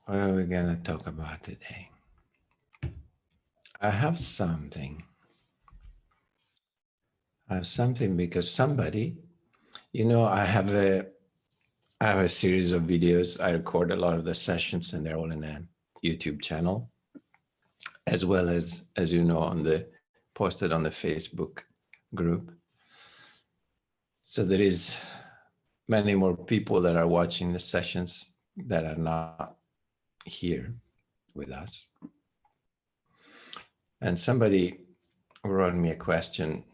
What are we going to talk about today? I have something. Because somebody, I have a series of videos. I record a lot of the sessions and they're all in a YouTube channel, as well as you know, posted on the Facebook group. So there is many more people that are watching the sessions that are not here with us. And somebody wrote me a question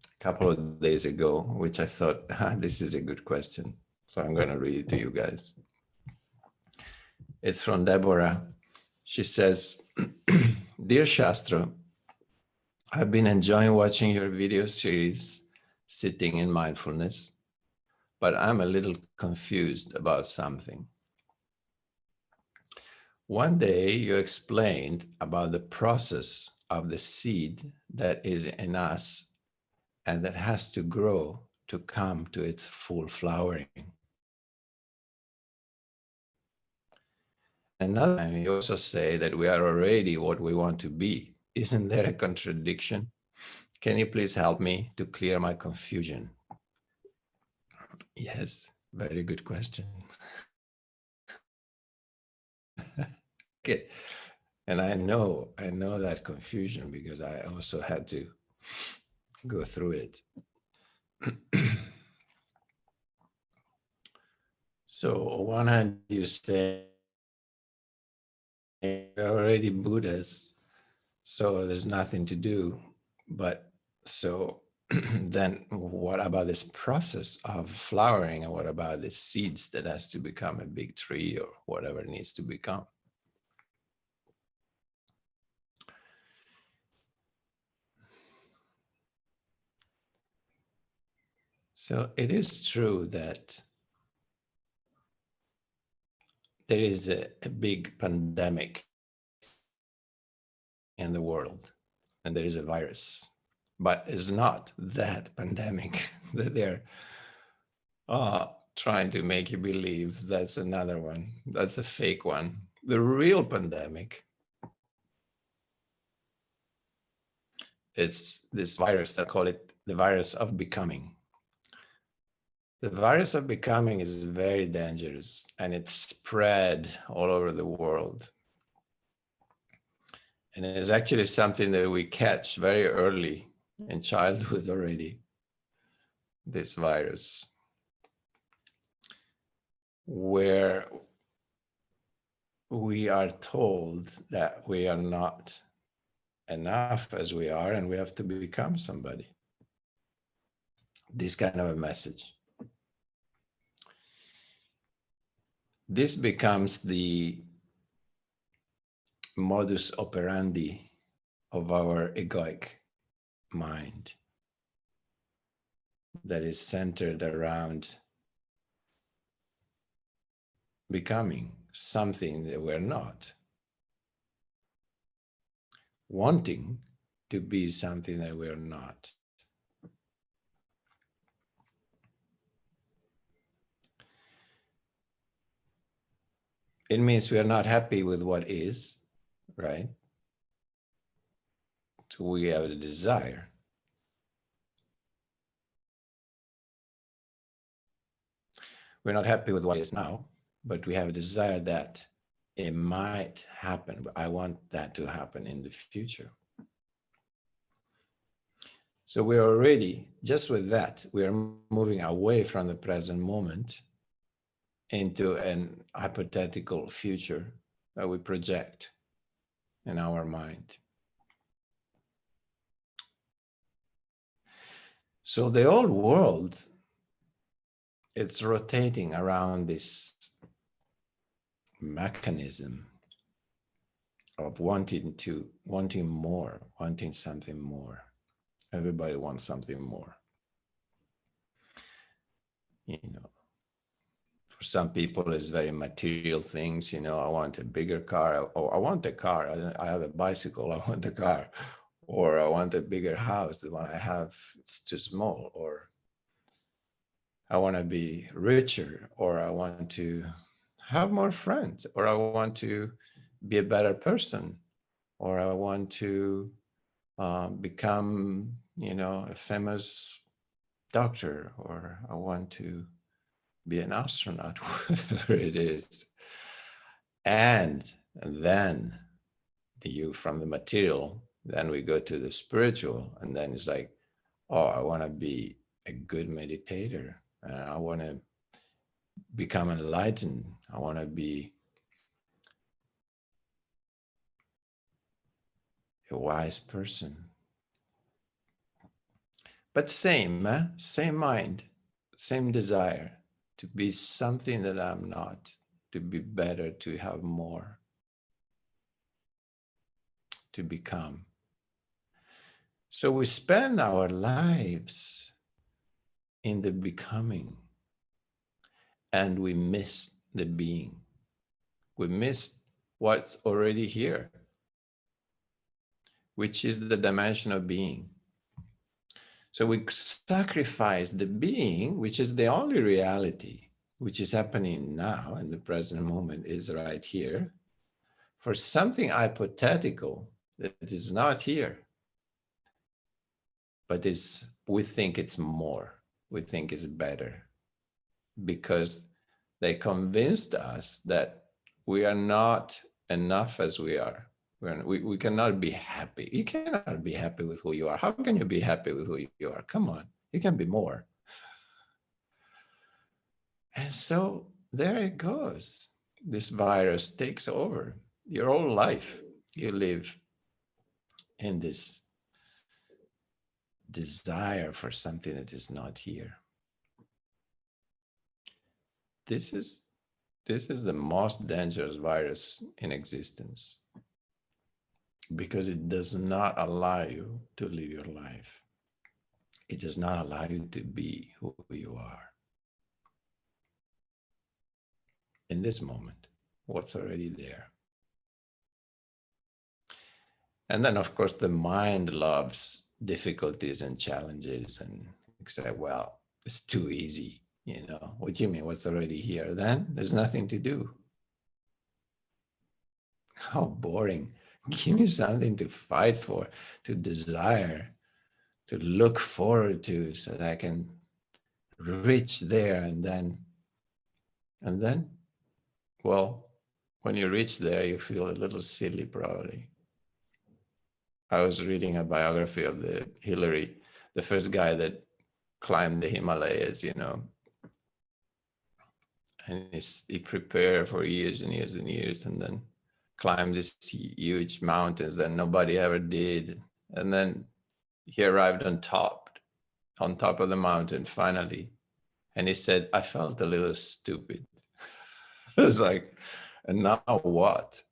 a couple of days ago, which I thought, this is a good question. So I'm going to read it to you guys. It's from Deborah. She says, Dear Shastra, I've been enjoying watching your video series, Sitting in Mindfulness, but I'm a little confused about something. One day you explained about the process of the seed that is in us and that has to grow to come to its full flowering. Another time you also say that we are already what we want to be. Isn't there a contradiction? Can you please help me to clear my confusion? Yes, very good question. Okay. And I know that confusion because I also had to go through it. So on one hand, you say we're already Buddhas, so there's nothing to do. But so then what about this process of flowering? And what about the seeds that has to become a big tree or whatever it needs to become? So it is true that there is a big pandemic in the world, and there is a virus, but it's not that pandemic that they're trying to make you believe. That's another one. That's a fake one. The real pandemic, it's this virus, I call it the virus of becoming. The virus of becoming is very dangerous and it's spread all over the world. And it is actually something that we catch very early in childhood already, this virus, where we are told that we are not enough as we are and we have to become somebody. This kind of a message. This becomes the modus operandi of our egoic mind that is centered around becoming something that we're not, wanting to be something that we're not. It means we are not happy with what is, right? So we have a desire. We're not happy with what is now, but we have a desire that it might happen. But I want that to happen in the future. So we're already, just with that, we are moving away from the present moment into an hypothetical future that we project in our mind. So the old world, it's rotating around this mechanism of wanting more, wanting something more. Everybody wants something more. You know, for some people it's very material things, you know, I want a bigger car, or I want a car, I have a bicycle, I want a car, or I want a bigger house, the one I have, it's too small, or I want to be richer, or I want to have more friends, or I want to be a better person, or I want to become, a famous doctor, or I want to be an astronaut, whatever it is. And then you from the material, then we go to the spiritual, and then it's like, oh, I want to be a good meditator, and I want to become enlightened. I want to be a wise person. But same mind, same desire to be something that I'm not, to be better, to have more, to become. So we spend our lives in the becoming, and we miss the being. We miss what's already here, which is the dimension of being. So we sacrifice the being, which is the only reality, which is happening now, and the present moment is right here, for something hypothetical that is not here, but we think it's more, we think it's better, because they convinced us that we are not enough as we are. We cannot be happy. You cannot be happy with who you are. How can you be happy with who you are? Come on, you can be more. And so there it goes. This virus takes over your whole life. You live in this desire for something that is not here. This is the most dangerous virus in existence, because it does not allow you to live your life. It does not allow you to be who you are. In this moment, what's already there. And then, of course, the mind loves difficulties and challenges, and say, well, it's too easy. What do you mean? What's already here? Then there's nothing to do. How boring. Give me something to fight for, to desire, to look forward to, so that I can reach there. And then, well, when you reach there, you feel a little silly, probably. I was reading a biography of the Hillary, the first guy that climbed the Himalayas, and he prepared for years and years and years, and then climbed these huge mountains that nobody ever did. And then he arrived on top of the mountain finally. And he said, I felt a little stupid. I was like, and now what?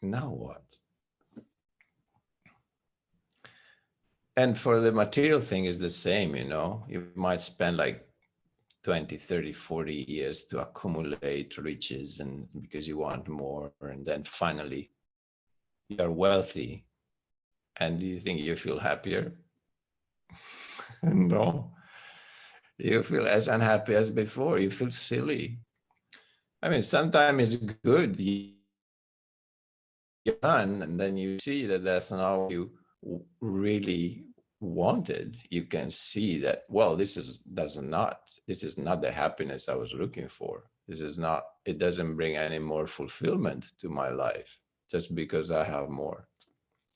Now what? And for the material thing is the same, you might spend like 20, 30, 40 years to accumulate riches, and because you want more, and then finally you are wealthy. And do you think you feel happier? No. You feel as unhappy as before. You feel silly. I mean, sometimes it's good. You're done, and then you see that that's not what you really wanted. You can see that, well, this is not the happiness I was looking for. It doesn't bring any more fulfillment to my life just because I have more.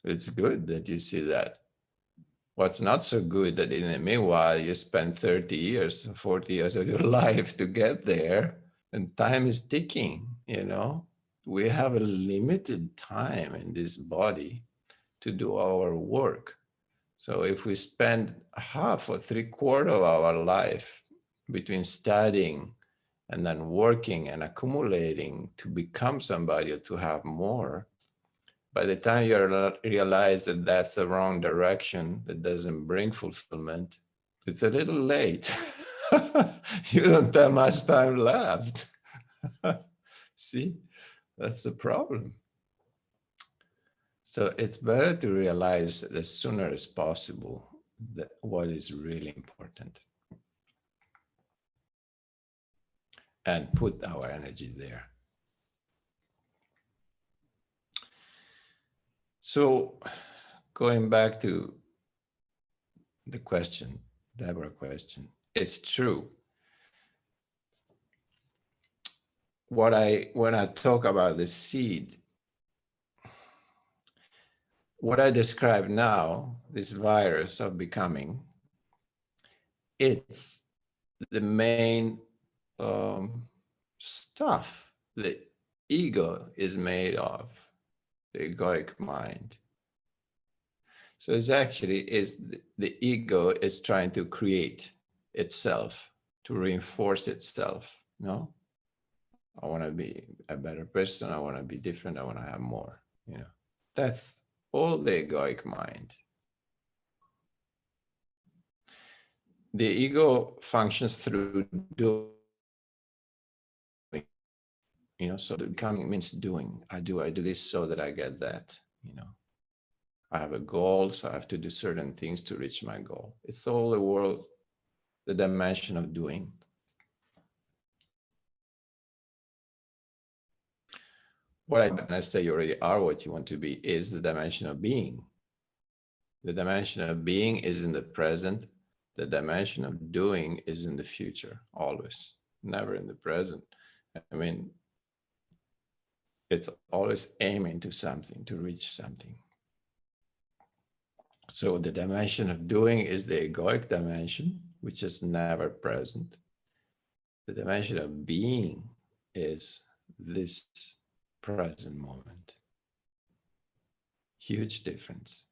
It's good that you see that. What's not so good that in the meanwhile, you spend 30 years, 40 years of your life to get there, and time is ticking, We have a limited time in this body to do our work. So if we spend half or 3/4 of our life between studying and then working and accumulating to become somebody or to have more, by the time you realize that that's the wrong direction, that doesn't bring fulfillment, it's a little late. You don't have much time left. See, that's the problem. So it's better to realize as sooner as possible what is really important. and put our energy there. So going back to the question, Deborah question, it's true. When I talk about the seed, what I describe now, this virus of becoming, it's the main stuff the ego is made of, the egoic mind. So it's actually the ego is trying to create itself, to reinforce itself. No, I want to be a better person. I want to be different. I want to have more. That's all the egoic mind. The ego functions through doing. So becoming means doing. I do this so that I get that. I have a goal, so I have to do certain things to reach my goal. It's all the world, the dimension of doing. When I say you already are what you want to be, is the dimension of being. The dimension of being is in the present. The dimension of doing is in the future, always, never in the present. I mean, it's always aiming to something, to reach something. So the dimension of doing is the egoic dimension, which is never present. The dimension of being is this present moment. Huge difference.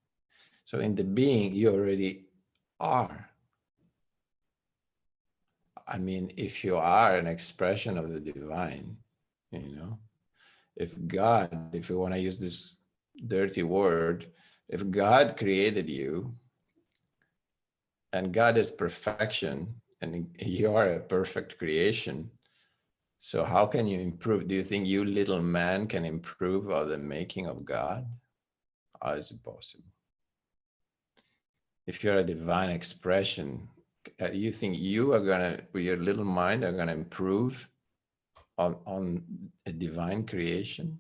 So in the being, you already are. I mean, if you are an expression of the divine, if God, if you want to use this dirty word, if God created you and God is perfection and you are a perfect creation, so how can you improve? Do you think you little man can improve on the making of God? How is it possible? If you're a divine expression, you think you are gonna, with your little mind, are gonna improve on a divine creation?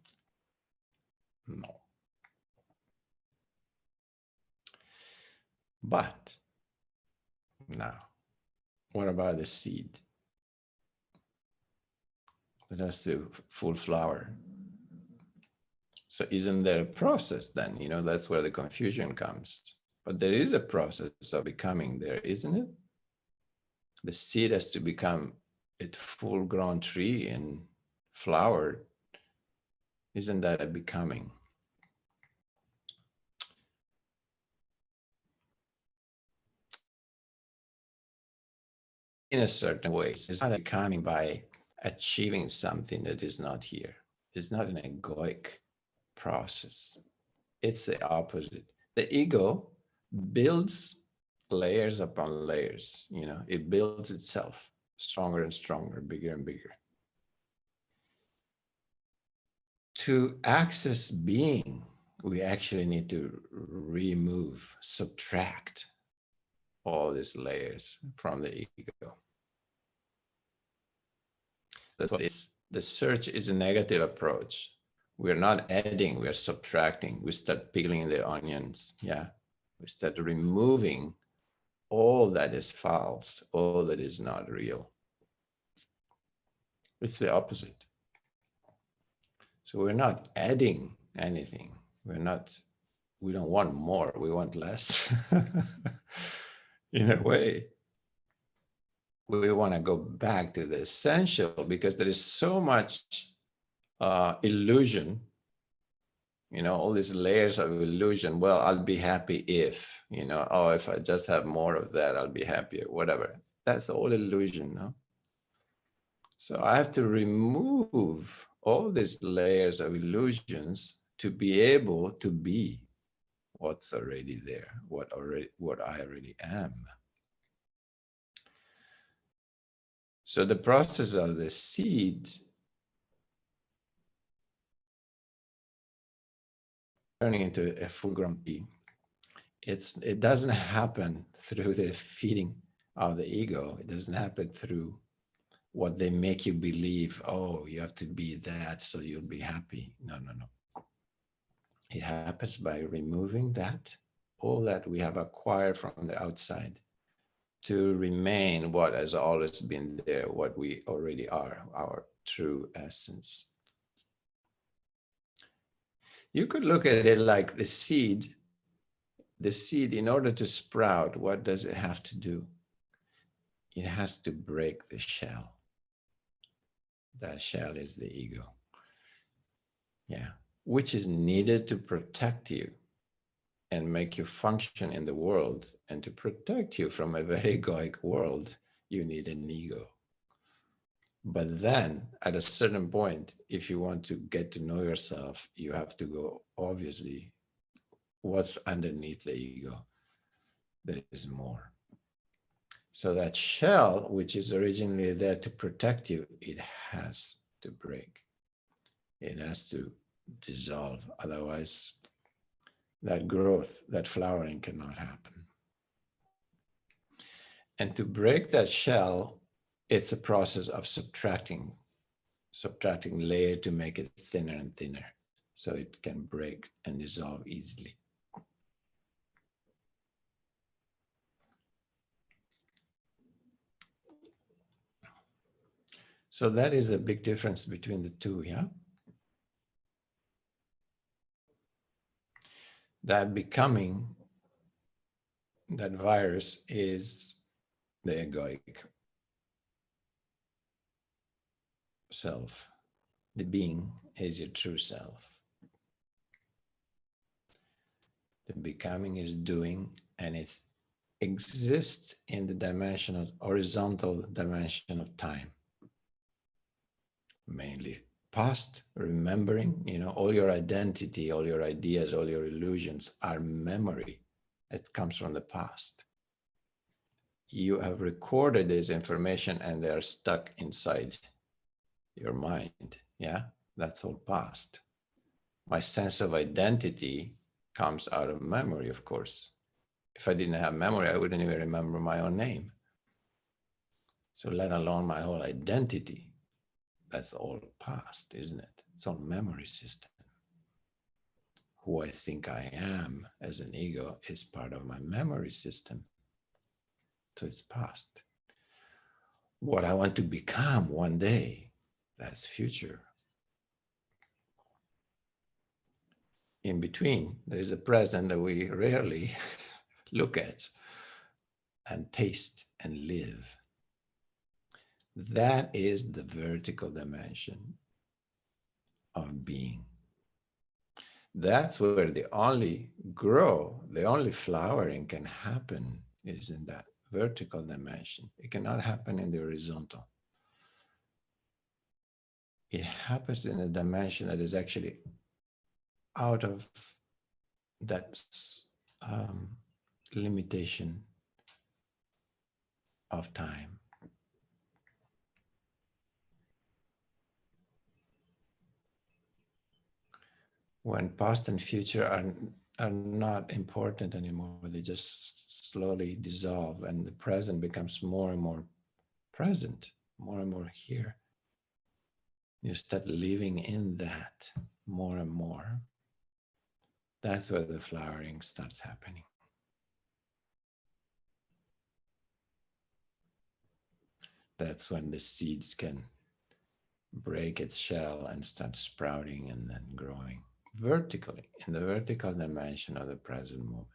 No. But now, what about the seed that has to full flower? So isn't there a process then? That's where the confusion comes. But there is a process of becoming there, isn't it? The seed has to become a full-grown tree and flower. Isn't that a becoming? In a certain way, it's not becoming by achieving something that is not here. It's not an egoic process. It's the opposite. The ego builds layers upon layers. It builds itself stronger and stronger, bigger and bigger. To access being, we actually need to remove, subtract all these layers from the ego. That's what the search is a negative approach. We're not adding, we're subtracting. We start peeling the onions. Yeah. We start removing all that is false, all that is not real. It's the opposite. So we're not adding anything. We don't want more, we want less. In a way, we want to go back to the essential because there is so much illusion, all these layers of illusion. Well, I'll be happy if, if I just have more of that, I'll be happier, whatever. That's all illusion, no? So I have to remove all these layers of illusions to be able to be what's already there, what I already am. So the process of the seed turning into a full-grown tree, it doesn't happen through the feeding of the ego. It doesn't happen through what they make you believe. Oh, you have to be that so you'll be happy. No, no, no. It happens by removing that, all that we have acquired from the outside, to remain what has always been there, what we already are, our true essence. You could look at it like the seed. The seed, in order to sprout, what does it have to do? It has to break the shell. That shell is the ego. Yeah. Which is needed to protect you and make you function in the world. And to protect you from a very egoic world, you need an ego. But then at a certain point, if you want to get to know yourself, you have to go, obviously, what's underneath the ego? There is more. So that shell, which is originally there to protect you, it has to break. It has to dissolve. Otherwise, that growth, that flowering cannot happen. And to break that shell, it's a process of subtracting layer to make it thinner and thinner, so it can break and dissolve easily. So that is a big difference between the two, yeah? That becoming, that virus is the egoic self. The being is your true self. The becoming is doing, and it exists in the dimension of horizontal dimension of time. Mainly past, remembering, all your identity, all your ideas, all your illusions are memory. It comes from the past. You have recorded this information and they are stuck inside your mind. Yeah, that's all past. My sense of identity comes out of memory, of course. If I didn't have memory, I wouldn't even remember my own name. So let alone my whole identity. That's all past, isn't it? It's all memory system. Who I think I am as an ego is part of my memory system. So it's past. What I want to become one day, that's future. In between, there is a present that we rarely look at and taste and live. That is the vertical dimension of being. That's where the only flowering can happen is in that vertical dimension. It cannot happen in the horizontal. It happens in a dimension that is actually out of that limitation of time. When past and future are not important anymore, they just slowly dissolve, and the present becomes more and more present, more and more here. You start living in that more and more. That's where the flowering starts happening. That's when the seeds can break its shell and start sprouting and then growing vertically, in the vertical dimension of the present moment.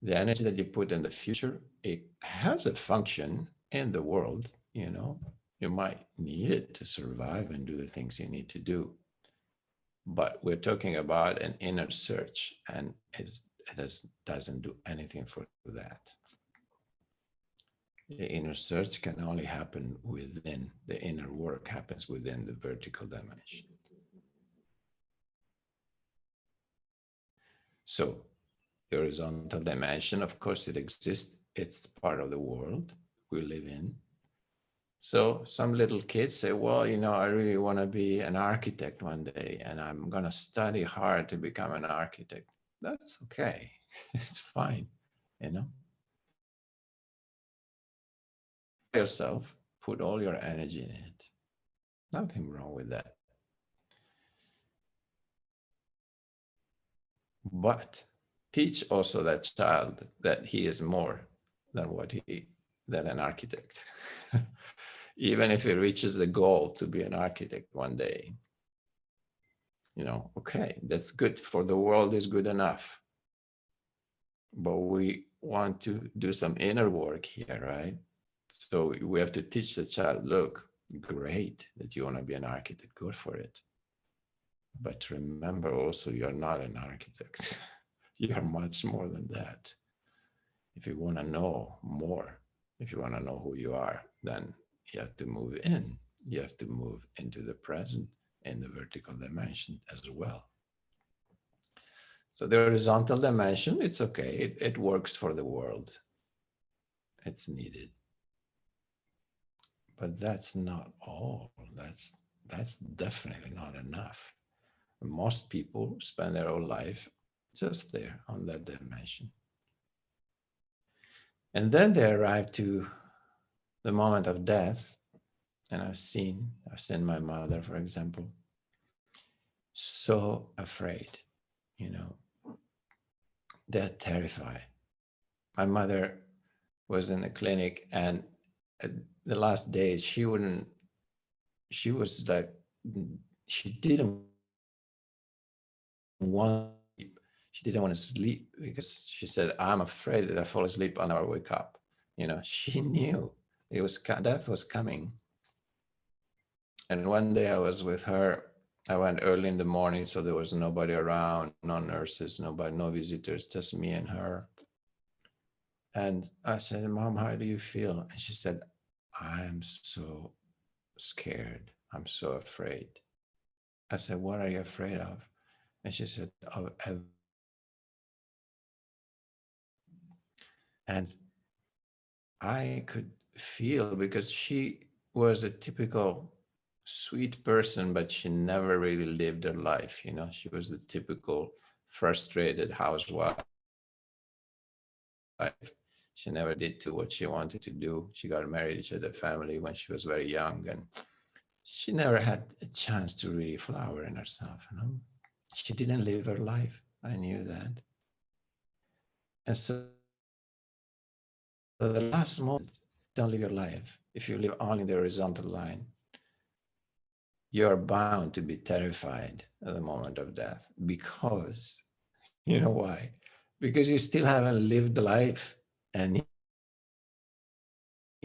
The energy that you put in the future, it has a function in the world, you might need it to survive and do the things you need to do. But we're talking about an inner search, and it doesn't do anything for that. The inner search can only happen within, the inner work happens within the vertical dimension. So the horizontal dimension, of course, it exists. It's part of the world we live in. So some little kids say, well, I really want to be an architect one day, and I'm going to study hard to become an architect. That's okay. It's fine, yourself, put all your energy in it. Nothing wrong with that. But teach also that child that he is more than than an architect. Even if he reaches the goal to be an architect one day, okay, that's good. For the world is good enough. But we want to do some inner work here, right? So we have to teach the child, look, great that you want to be an architect, good for it. But remember also, you're not an architect. You're much more than that. If you want to know more, if you want to know who you are, then you have to move in. You have to move into the present in the vertical dimension as well. So the horizontal dimension, it's okay. It works for the world. It's needed. But that's not all. That's definitely not enough. Most people spend their whole life just there on that dimension. And then they arrive to the moment of death. And I've seen my mother, for example, so afraid, they're terrified. My mother was in a clinic, and at the last days, she was like, she didn't want she didn't want to sleep because she said, I'm afraid that I fall asleep, I'll never wake up. She knew death was coming. And one day I was with her. I went early in the morning, so there was nobody around, no nurses, nobody, no visitors, just me and her. And I said, Mom, how do you feel? And she said, I'm so scared. I'm so afraid. I said, what are you afraid of? And she said, of everything. And I could feel, because she was a typical sweet person, but she never really lived her life. She was the typical frustrated housewife. She never did to what she wanted to do. She got married, she had a family when she was very young, and she never had a chance to really flower in herself. She didn't live her life. I knew that. And so the last moment, don't live your life. If you live only the horizontal line, you're bound to be terrified at the moment of death, because, you know why? Because you still haven't lived life, and you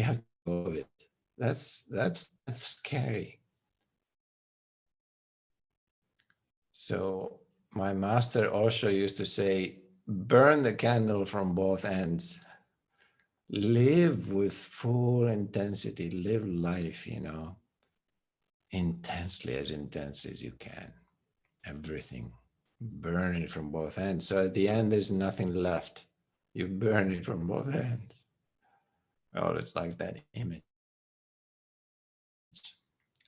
have to go with it. That's scary. So my master Osho used to say, burn the candle from both ends. Live with full intensity. Live life, intensely, as intense as you can. Everything. Burn it from both ends. So at the end, there's nothing left. You burn it from both ends. Oh, it's like that image.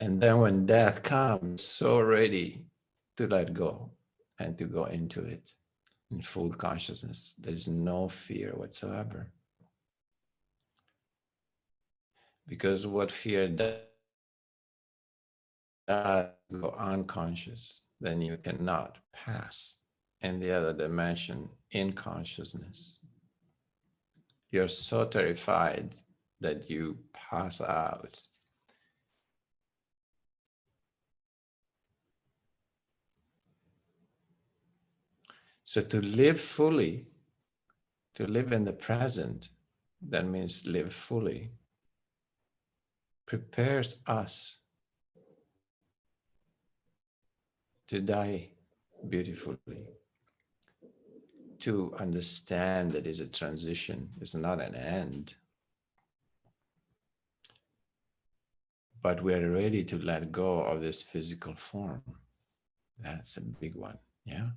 And then when death comes, so ready to let go and to go into it in full consciousness. There's no fear whatsoever. Because what fear does go unconscious, then you cannot pass in the other dimension in consciousness. You're so terrified that you pass out. So to live fully, to live in the present, that means live fully, prepares us to die beautifully, to understand that it's a transition, it's not an end. But we're ready to let go of this physical form. That's a big one, yeah?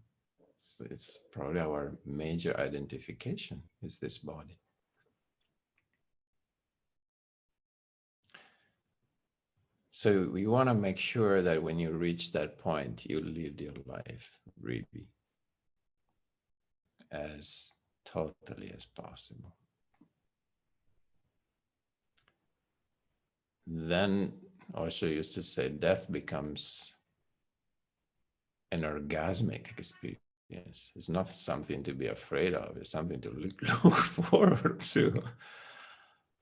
It's probably our major identification, is this body. So we want to make sure that when you reach that point, you live your life really as totally as possible. then Osho used to say death becomes an orgasmic experience. It's not something to be afraid of. It's something to look forward to.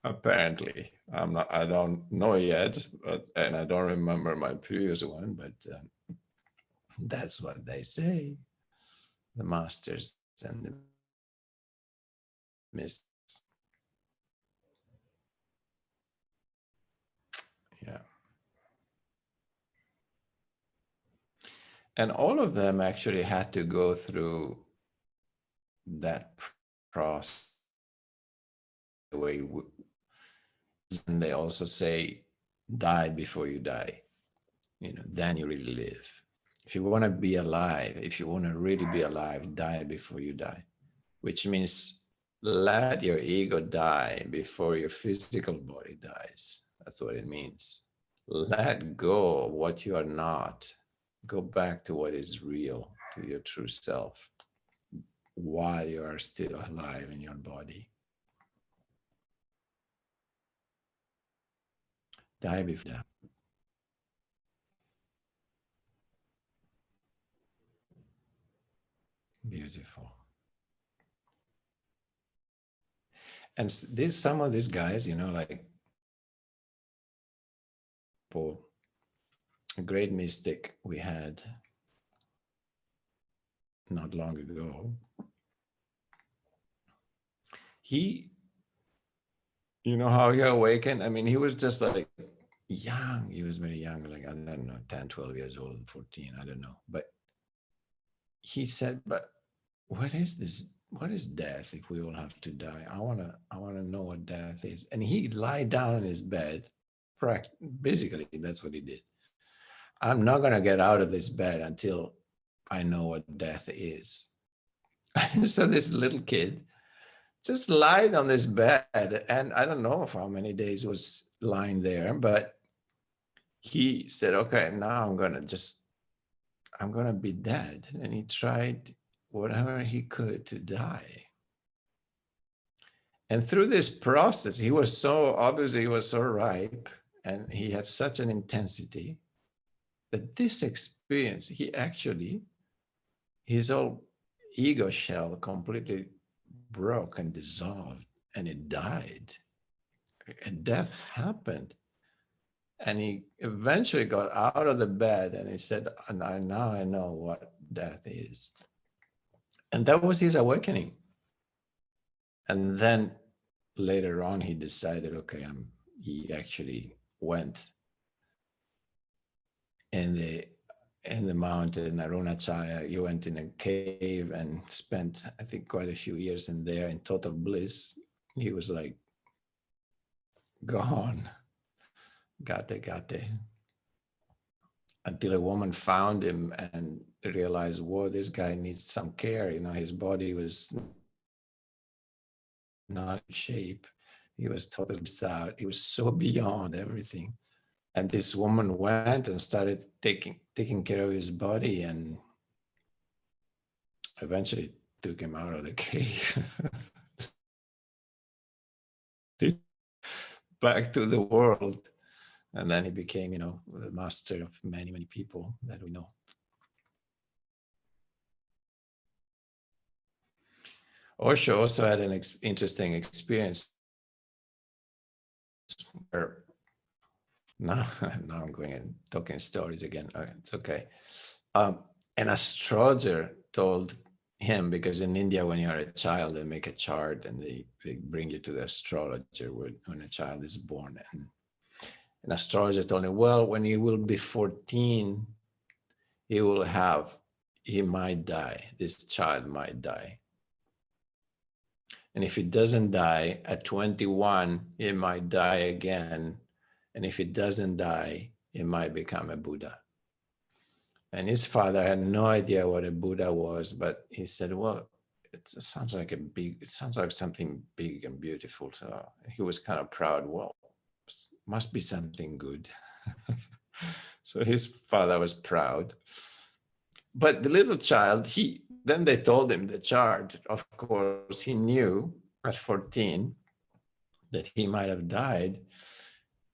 Apparently, I don't know yet, and I don't remember my previous one, but that's what they say, the masters and the mystics. Yeah. And all of them actually had to go through that process. The way and they also say, die before you die. Then you really live. If you want to be alive, if you want to really be alive, die before you die, which means let your ego die before your physical body dies. That's what it means. Let go of what you are not. Go back to what is real, to your true self, while you are still alive in your body. Die before that. Beautiful. And some of these guys, like a great mystic we had not long ago, he, how he awakened. I mean, he was just like young. He was very young, like, I don't know, 10, 12 years old, 14, I don't know. But he said, but what is this? What is death if we all have to die? I wanna know what death is. And he lied down in his bed. Basically, that's what he did. I'm not gonna get out of this bed until I know what death is. So this little kid just lied on this bed, and I don't know for how many days he was lying there, but he said, okay, now I'm gonna be dead. And he tried whatever he could to die. And through this process, he was so ripe, and he had such an intensity that this experience, his whole ego shell completely broke and dissolved, and it died. And death happened. And he eventually got out of the bed, and he said, now I know what death is. And that was his awakening. And then later on, he decided, okay, he actually went in the mountain, Arunachala. He went in a cave and spent, I think, quite a few years in there in total bliss. He was like, gone, gate. Until a woman found him and realized, whoa, this guy needs some care. His body was not in shape. He was totally out. He was so beyond everything. And this woman went and started taking care of his body, and eventually took him out of the cave. Back to the world. And then he became, the master of many, many people that we know. Osho also had an interesting experience where now I'm going and talking stories again. It's okay. An astrologer told him, because in India, when you're a child, they make a chart and they bring you to the astrologer when a child is born. And an astrologer told him, well, when he will be 14, he might die. This child might die. And if he doesn't die at 21, he might die again. And if he doesn't die, he might become a Buddha. And his father had no idea what a Buddha was, but he said, well, it sounds like something big and beautiful. So he was kind of proud. Well, must be something good. So his father was proud. But the little child, then they told him the chart. Of course, he knew at 14 that he might have died.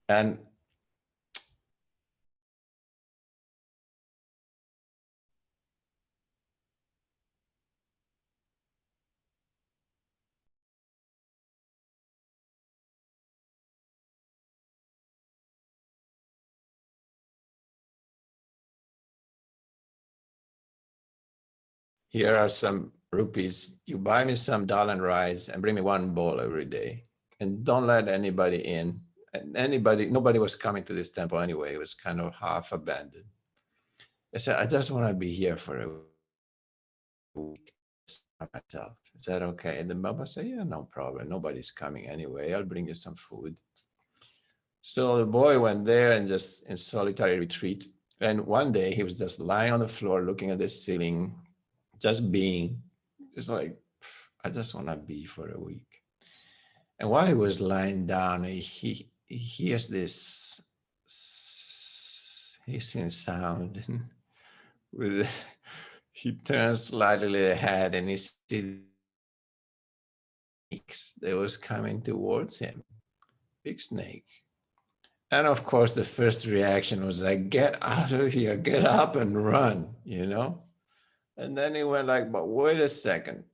And here are some rupees. You buy me some dal and rice and bring me one bowl every day. And don't let anybody in. And nobody was coming to this temple anyway. It was kind of half abandoned. I said, I just want to be here for a week by myself. Is that okay? And the Baba said, yeah, no problem. Nobody's coming anyway. I'll bring you some food. So the boy went there and just in solitary retreat. And one day he was just lying on the floor, looking at the ceiling, just being. It's like, I just want to be for a week. And while he was lying down, he hears this hissing sound. And he turns slightly the head and he sees snakes that was coming towards him, big snake. And of course, the first reaction was like, get out of here, get up and run, you know? And then he went like, but wait a second.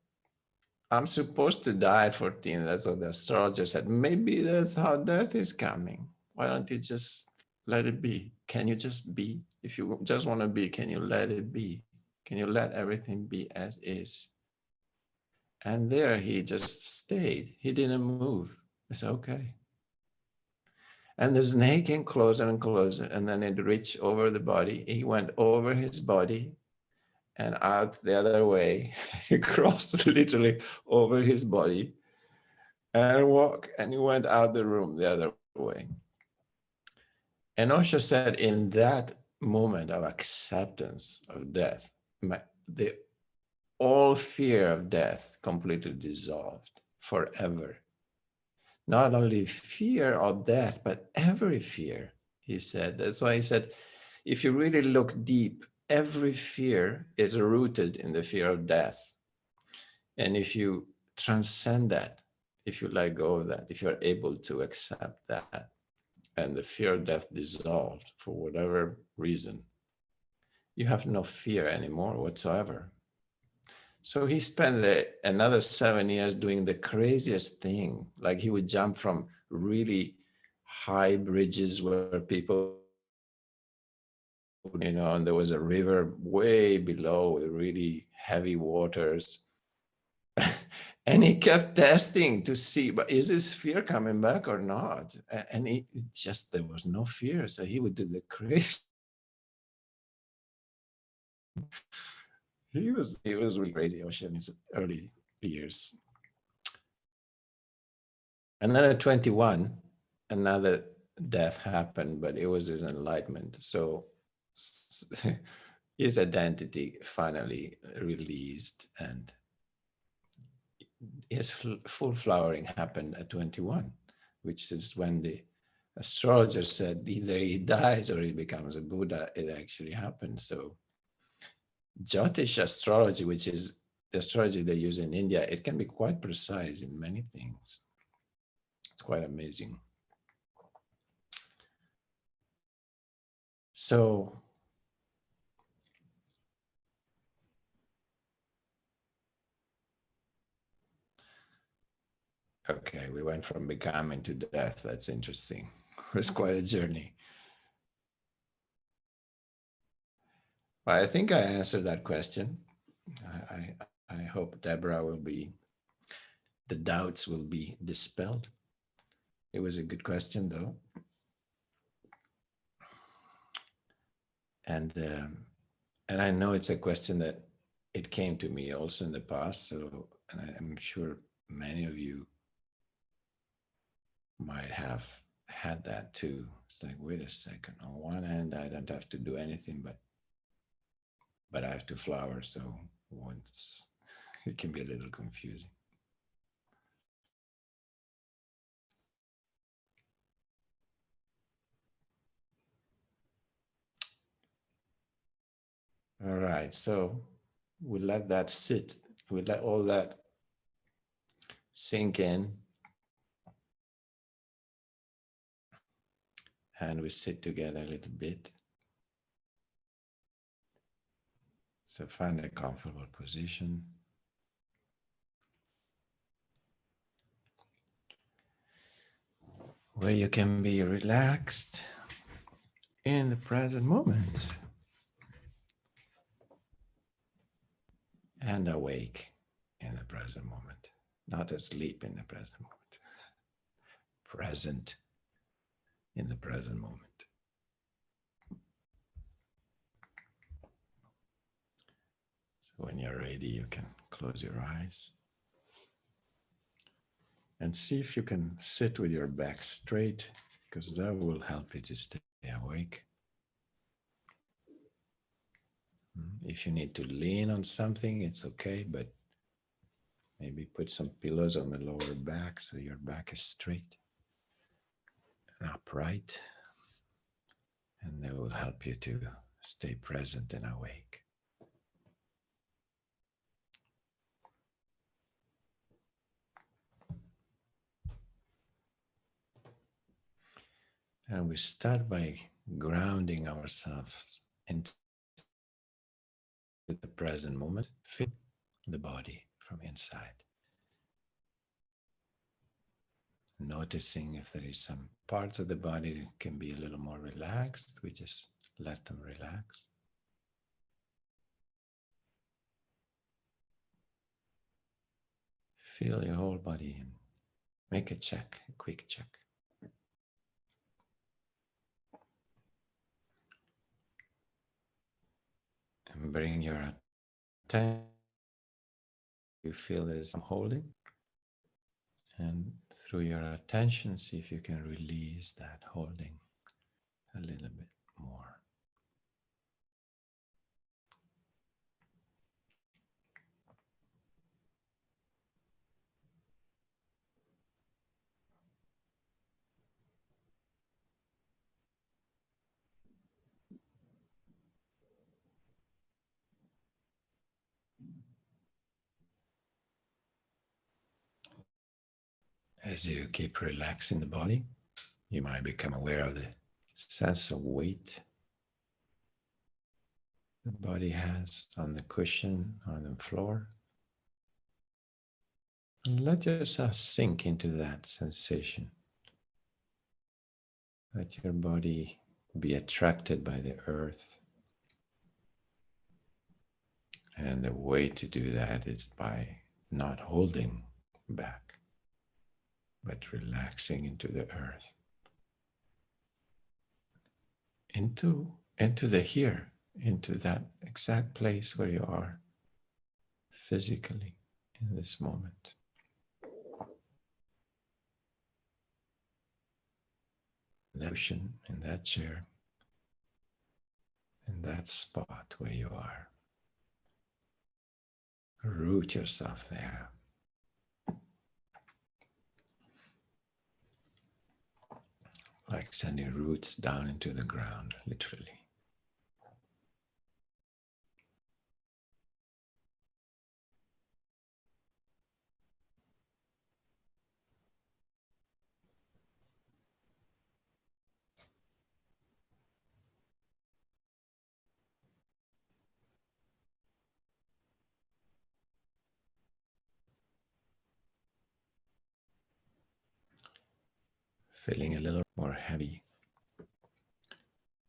I'm supposed to die at 14. That's what the astrologer said. Maybe that's how death is coming. Why don't you just let it be? Can you just be? If you just want to be, can you let it be? Can you let everything be as is? And there he just stayed. He didn't move. I said, okay. And the snake came closer and closer, and then it reached over the body. He went over his body and out the other way. He crossed literally over his body and walked, and he went out the room the other way. And Osho said, in that moment of acceptance of death, all fear of death completely dissolved forever. Not only fear of death, but every fear, he said. That's why he said, if you really look deep, every fear is rooted in the fear of death. And if you transcend that, if you let go of that, if you're able to accept that, and the fear of death dissolved for whatever reason, you have no fear anymore whatsoever. So he spent another 7 years doing the craziest thing. Like he would jump from really high bridges where people, you know, and there was a river way below with really heavy waters. And he kept testing to see, but is this fear coming back or not? And it just, there was no fear. So he would do the crazy. He was really crazy, Osho, in his early years. And then at 21, another death happened, but it was his enlightenment. So his identity finally released, and his full flowering happened at 21, which is when the astrologer said either he dies or he becomes a Buddha. It actually happened. So Jyotish astrology, which is the astrology they use in India, it can be quite precise in many things. It's quite amazing. So okay, we went from becoming to death. That's interesting. It was quite a journey. Well, I think I answered that question. I hope Deborah the doubts will be dispelled. It was a good question though. And I know it's a question that it came to me also in the past. So, and I'm sure many of you might have had that too. It's like, wait a second. On one hand, I don't have to do anything, but I have to flower. So once it can be a little confusing. All right, so we let that sit. We let all that sink in. And we sit together a little bit. So find a comfortable position. Where you can be relaxed in the present moment. and awake in the present moment, not asleep in the present moment, present in the present moment. So when you're ready, you can close your eyes and see if you can sit with your back straight, because that will help you to stay awake. If you need to lean on something, it's okay, but maybe put some pillows on the lower back so your back is straight and upright, and that will help you to stay present and awake. And we start by grounding ourselves into the present moment, feel the body from inside. Noticing if there is some parts of the body that can be a little more relaxed, we just let them relax. Feel your whole body and make a check, a quick check. And bring your attention. You feel there's some holding. And through your attention, see if you can release that holding a little bit more. As you keep relaxing the body, you might become aware of the sense of weight the body has on the cushion, on the floor. And let yourself sink into that sensation. Let your body be attracted by the earth. And the way to do that is by not holding back, but relaxing into the earth. Into the here, into that exact place where you are physically in this moment. That cushion, in that chair, in that spot where you are. Root yourself there. Like sending roots down into the ground, literally. Feeling a little more heavy,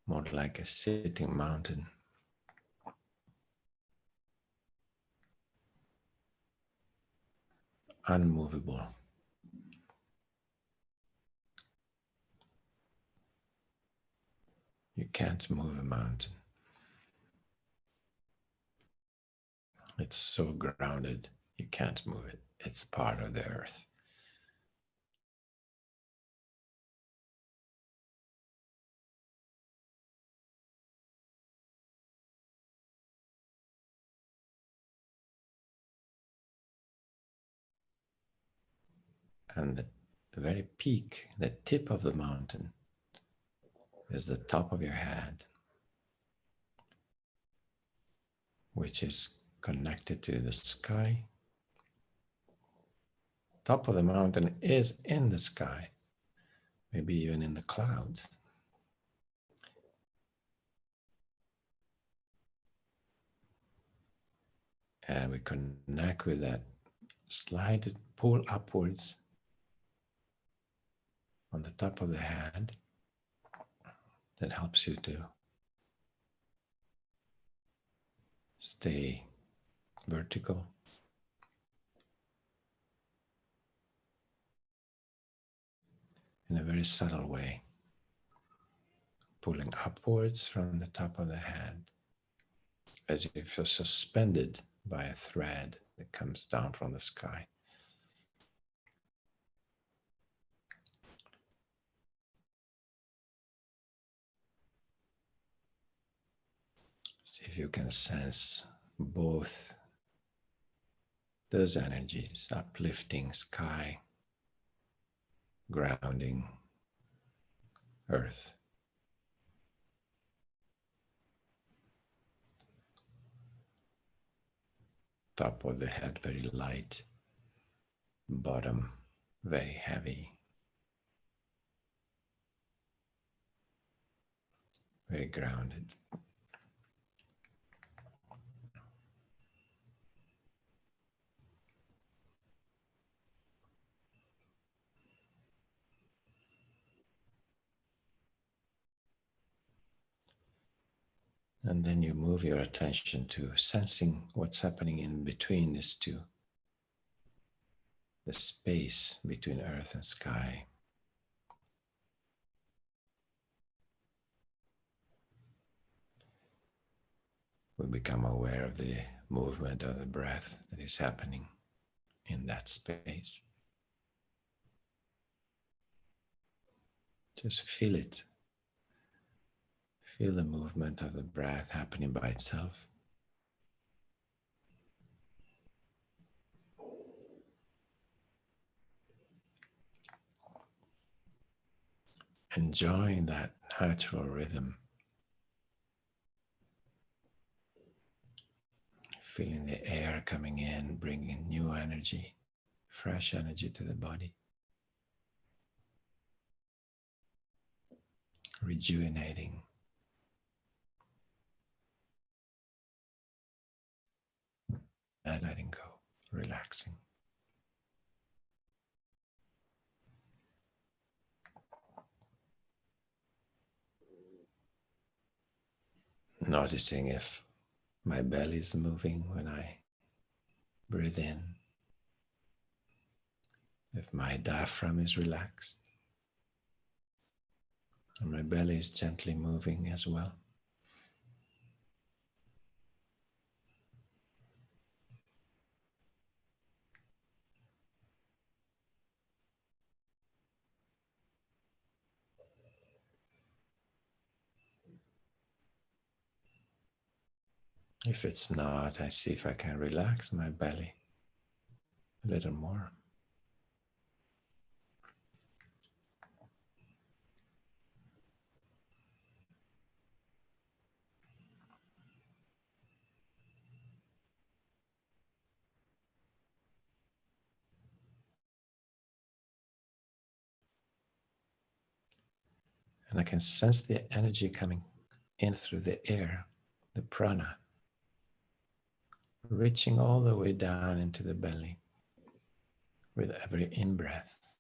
more like a sitting mountain. Unmovable. You can't move a mountain. It's so grounded, you can't move it. It's part of the earth. And the very peak, the tip of the mountain, is the top of your head, which is connected to the sky. Top of the mountain is in the sky, maybe even in the clouds. And we connect with that slight pull upwards on the top of the head that helps you to stay vertical. In a very subtle way, pulling upwards from the top of the head, as if you're suspended by a thread that comes down from the sky. See if you can sense both those energies, uplifting sky, grounding earth. Top of the head very light, bottom very heavy, very grounded. And then you move your attention to sensing what's happening in between these two, the space between earth and sky. We become aware of the movement of the breath that is happening in that space. Just feel it. Feel the movement of the breath happening by itself. Enjoying that natural rhythm. Feeling the air coming in, bringing new energy, fresh energy to the body. Rejuvenating. And letting go, relaxing. Noticing if my belly is moving when I breathe in, if my diaphragm is relaxed, and my belly is gently moving as well. If it's not, I see if I can relax my belly a little more. And I can sense the energy coming in through the air, the prana, reaching all the way down into the belly with every in-breath,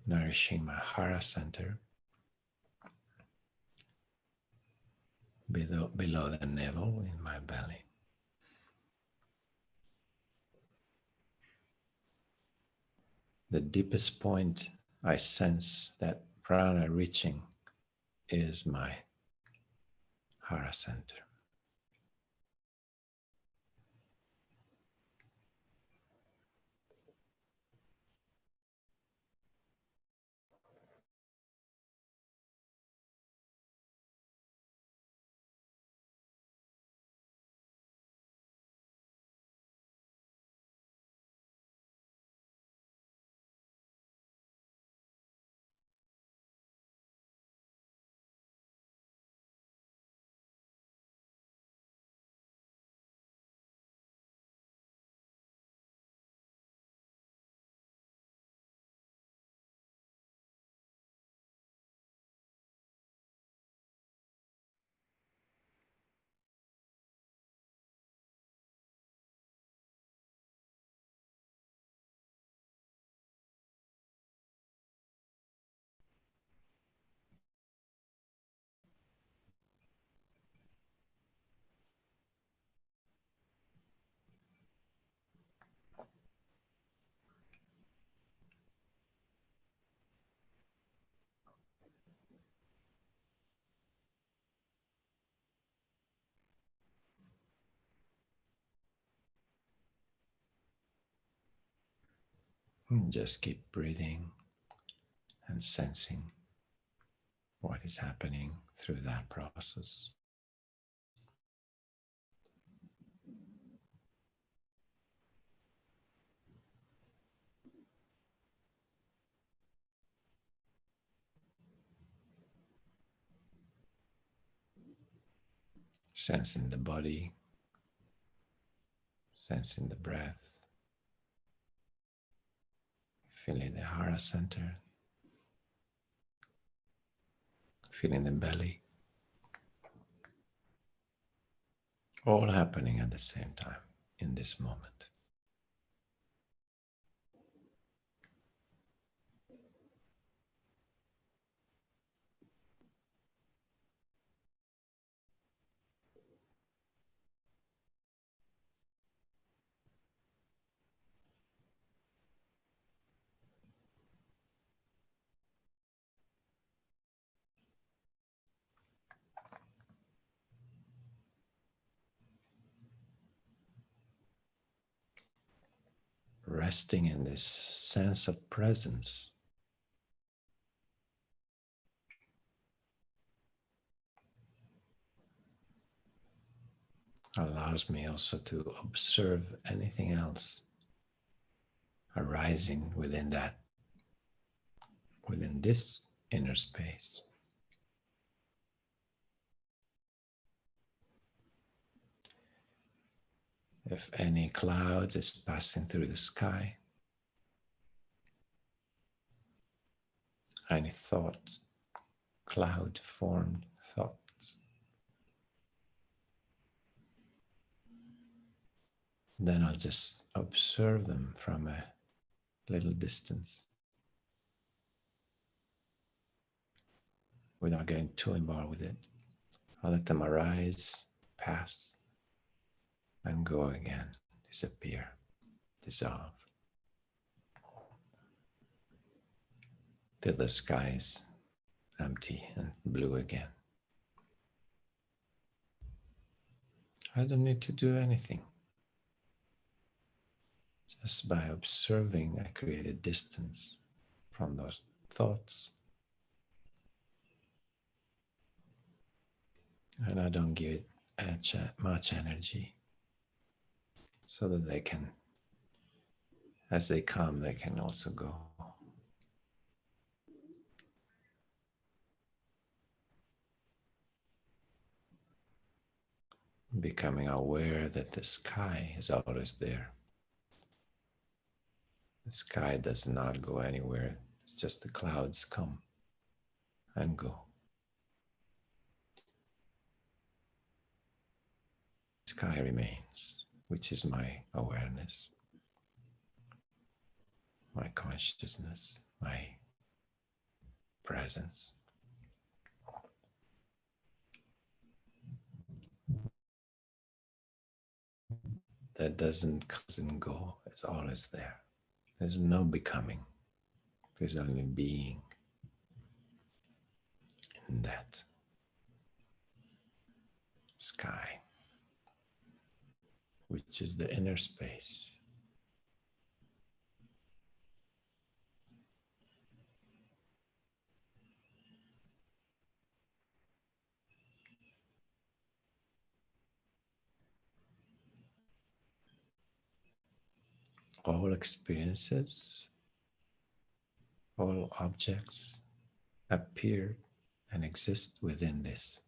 nourishing my hara center below the navel in my belly. The deepest point I sense that prana reaching is my hara center. Just keep breathing and sensing what is happening through that process. Sensing the body, sensing the breath, feeling the Hara center, feeling the belly, all happening at the same time in this moment. Resting in this sense of presence allows me also to observe anything else arising within this inner space. If any clouds is passing through the sky, any thought, cloud-formed thoughts, then I'll just observe them from a little distance without getting too involved with it. I'll let them arise, pass, and go again, disappear, dissolve, till the sky is empty and blue again. I don't need to do anything. Just by observing, I create a distance from those thoughts. And I don't give it much energy, so that they can, as they come, they can also go. Becoming aware that the sky is always there. The sky does not go anywhere. It's just the clouds come and go. The sky remains, which is my awareness, my consciousness, my presence. That doesn't come and go. It's always there. There's no becoming. There's only being in that sky, which is the inner space. All experiences, all objects appear and exist within this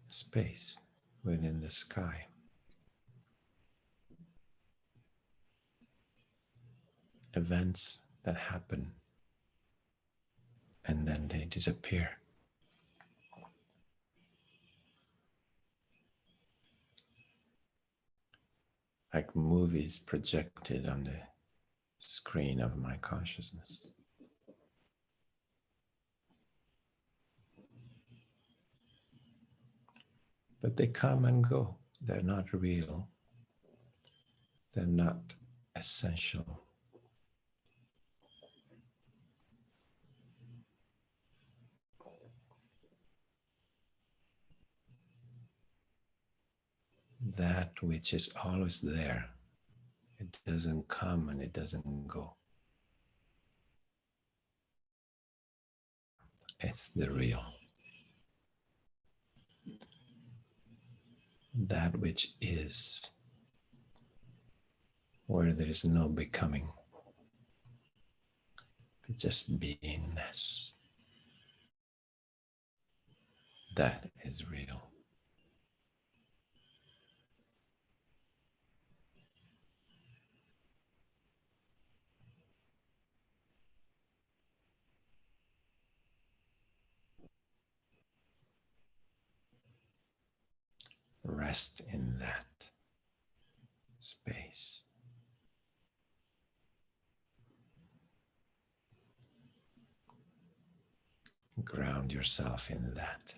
space, within the sky. Events that happen and then they disappear. Like movies projected on the screen of my consciousness. But they come and go. They're not real. They're not essential. That which is always there, it it doesn't come and it doesn't go. It's the real. That which is, where there is no becoming, but just beingness. That is real. Rest in that space. Ground yourself in that.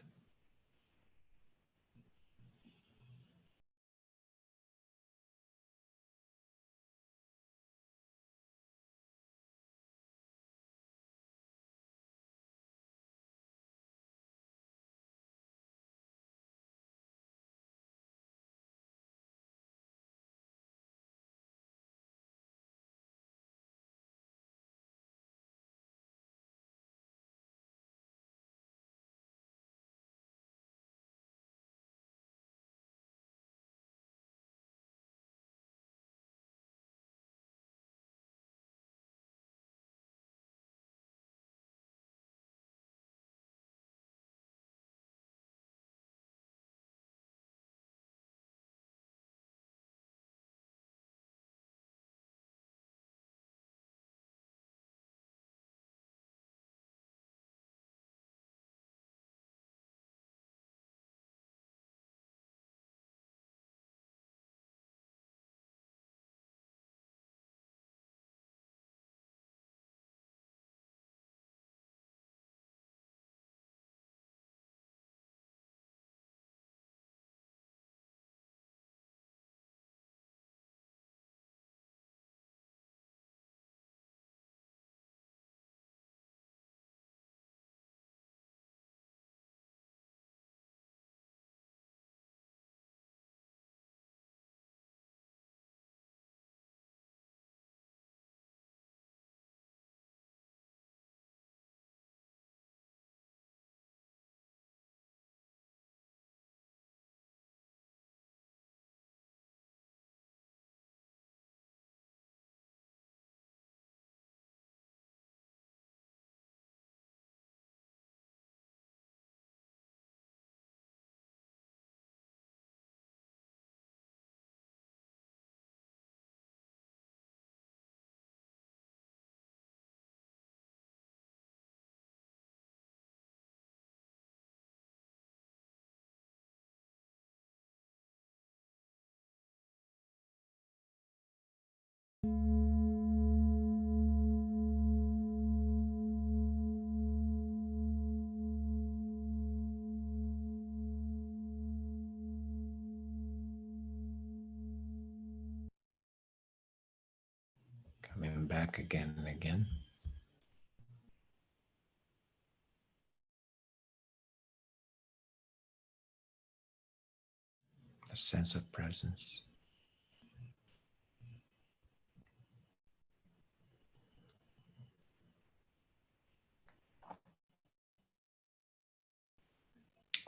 Coming back again and again. A sense of presence.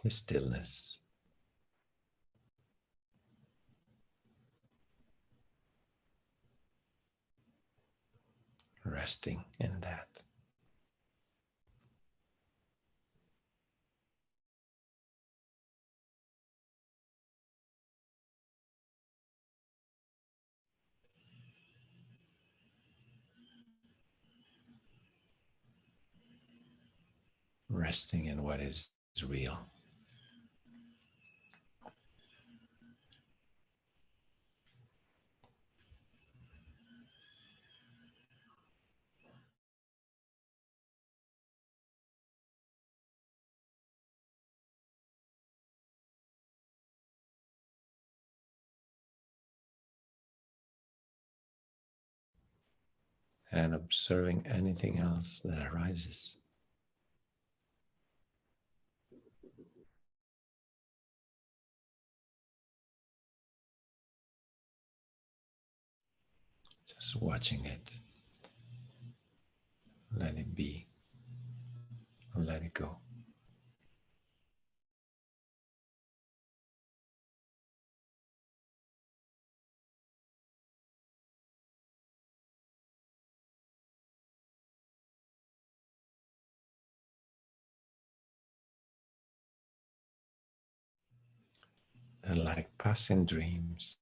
The stillness. Resting in that. Resting in what is real. And observing anything else that arises. Just watching it. Let it be. Or let it go. They're like passing dreams.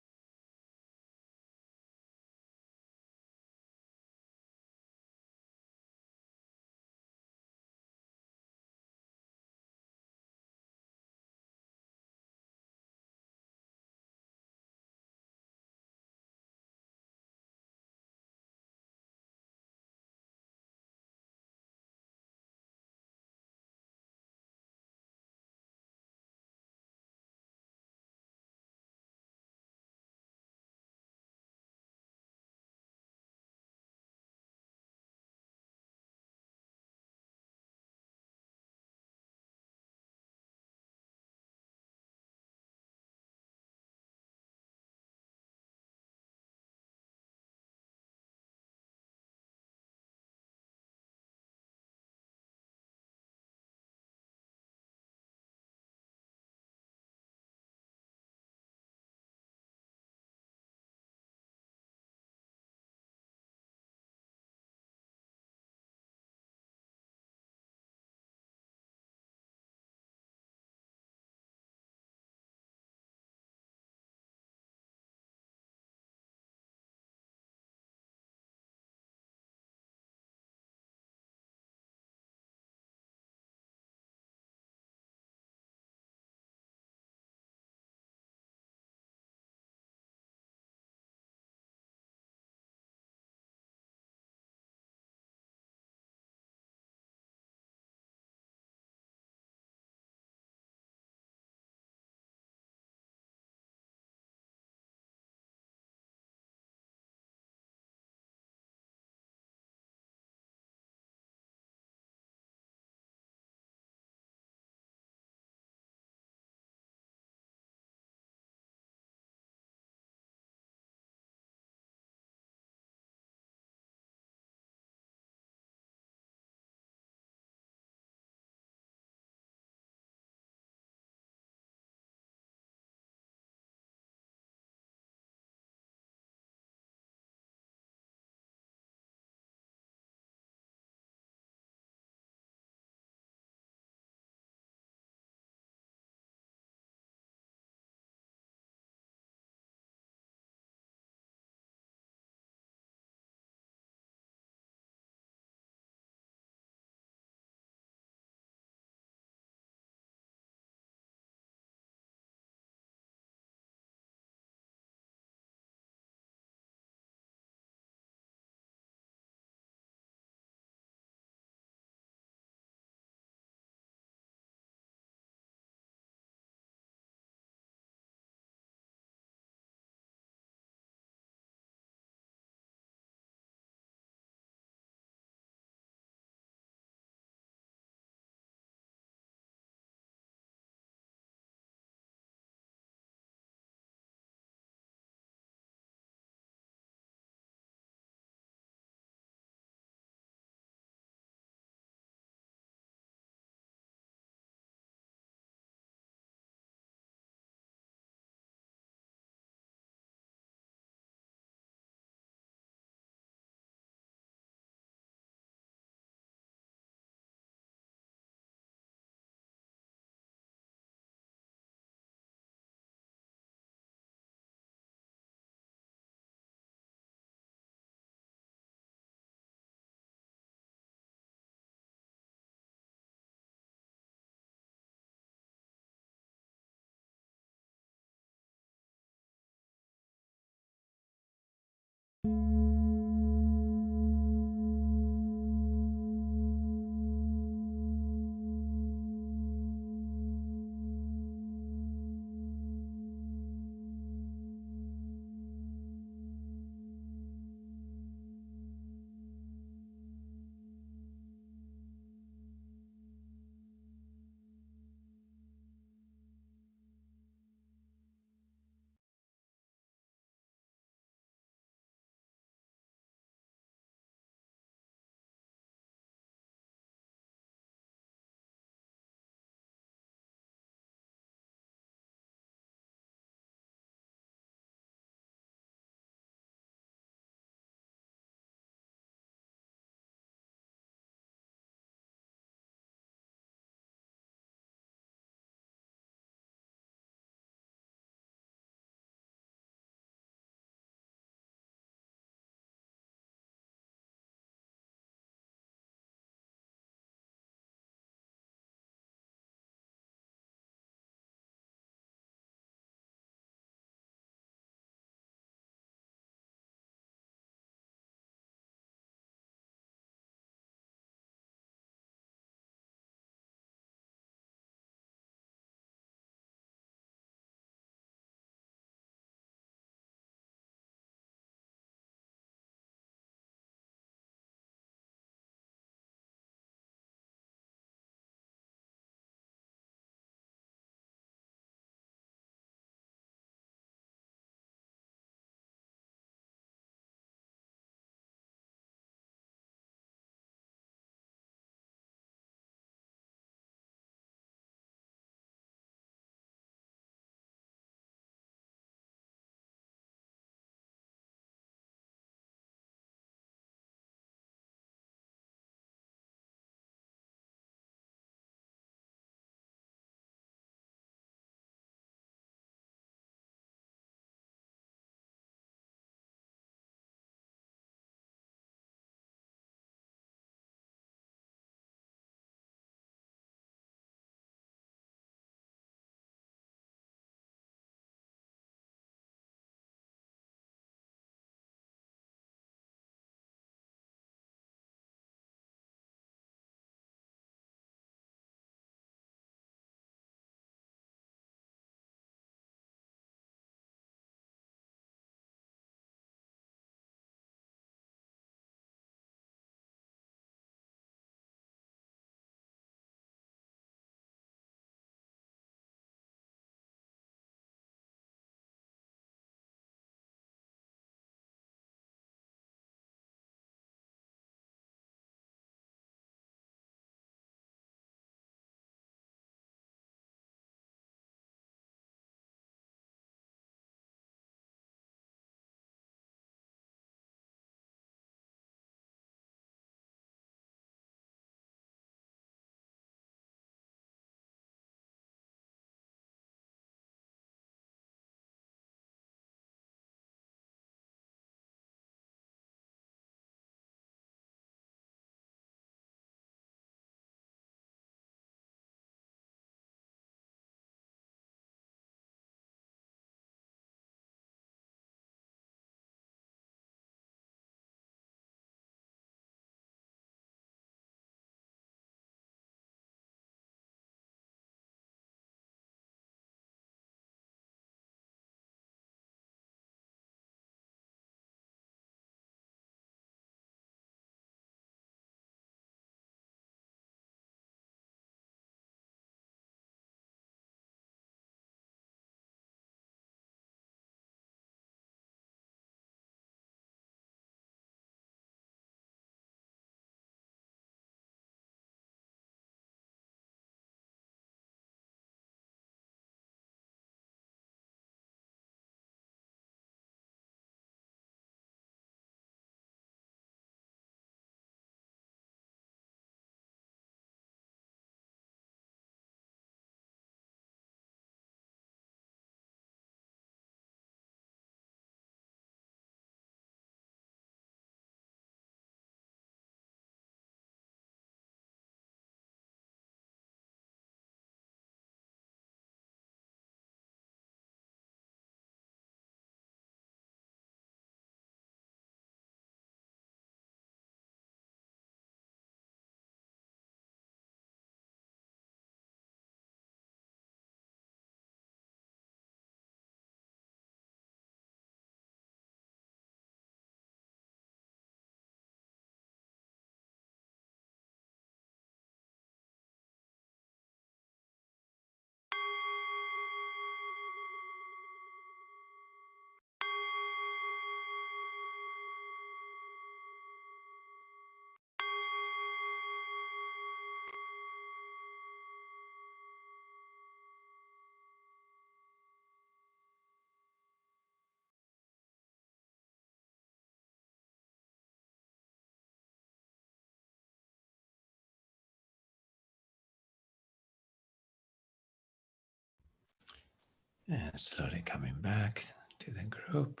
And slowly coming back to the group.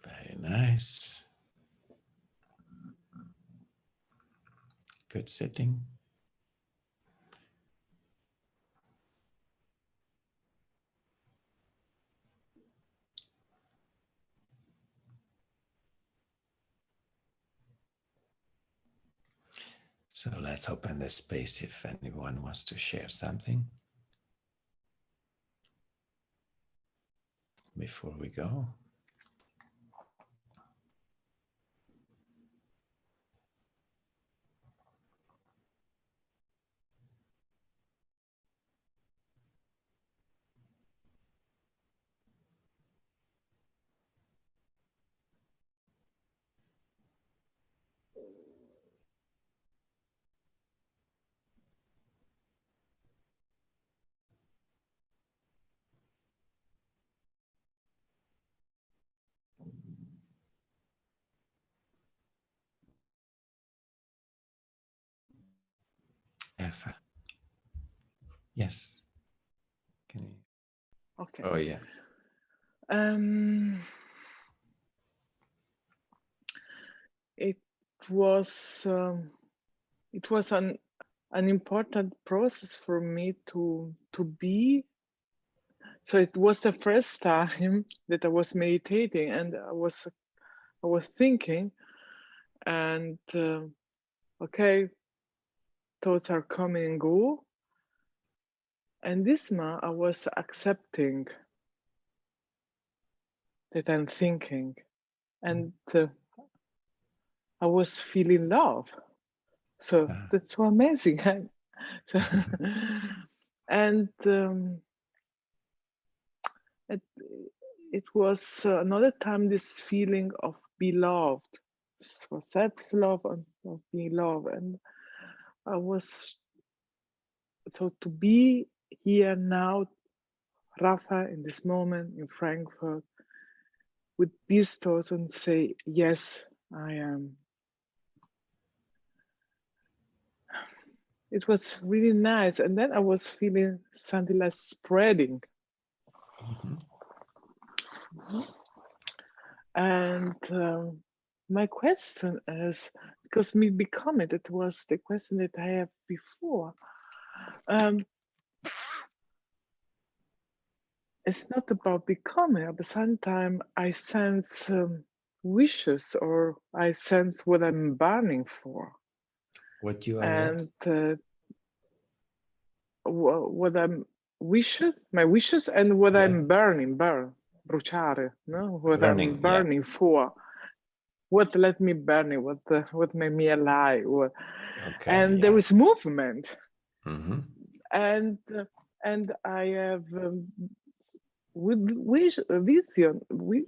Very nice. Good sitting. So let's open the space if anyone wants to share something before we go. Efa. Yes. Can you? Okay. Oh yeah. It was an important process for me to be. So it was the first time that I was meditating, and I was thinking, and okay, thoughts are coming and go, and this month I was accepting that I'm thinking, and I was feeling love. So that's so amazing. So, and it was another time this feeling of beloved, this was self-love and of being loved, and I was so to be here now, Rafa, in this moment in Frankfurt, with these thoughts and say, yes, I am. It was really nice, and then I was feeling something like spreading. And my question is, because me become it was the question that I have before. It's not about becoming, but sometimes I sense wishes, or I sense what I'm burning for. What you are And what I'm my wishes, and what I'm bruciare, no? What Burning, I'm yeah. burning for. What let me burn it? What made me alive? Okay, And yeah. there is movement, Mm-hmm. and I have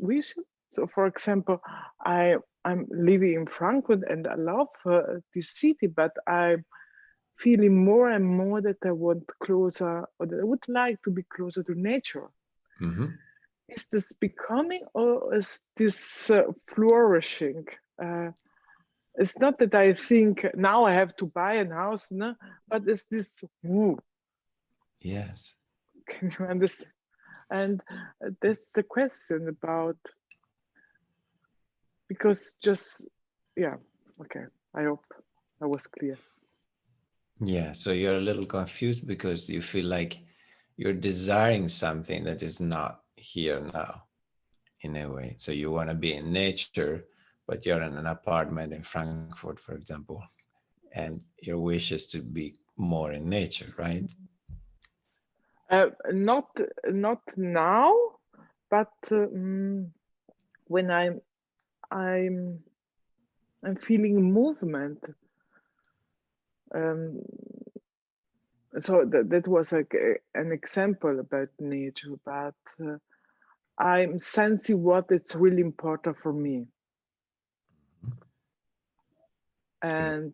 vision. So, for example, I'm living in Frankfurt, and I love this city, but I'm feeling more and more that I want closer, or that I would like to be closer to nature. Mm-hmm. Is this becoming, or is this flourishing? It's not that I think now I have to buy a house, no, but it's this woo. Yes. Can you understand? And that's the question about, because just, yeah, okay, I hope I was clear. Yeah, so you're a little confused because you feel like you're desiring something that is not here now, in a way. So you want to be in nature, but you're in an apartment in Frankfurt, for example, and your wish is to be more in nature, right? Not now, but when I'm feeling movement. So that was like an example about nature, but I'm sensing what it's really important for me. good. and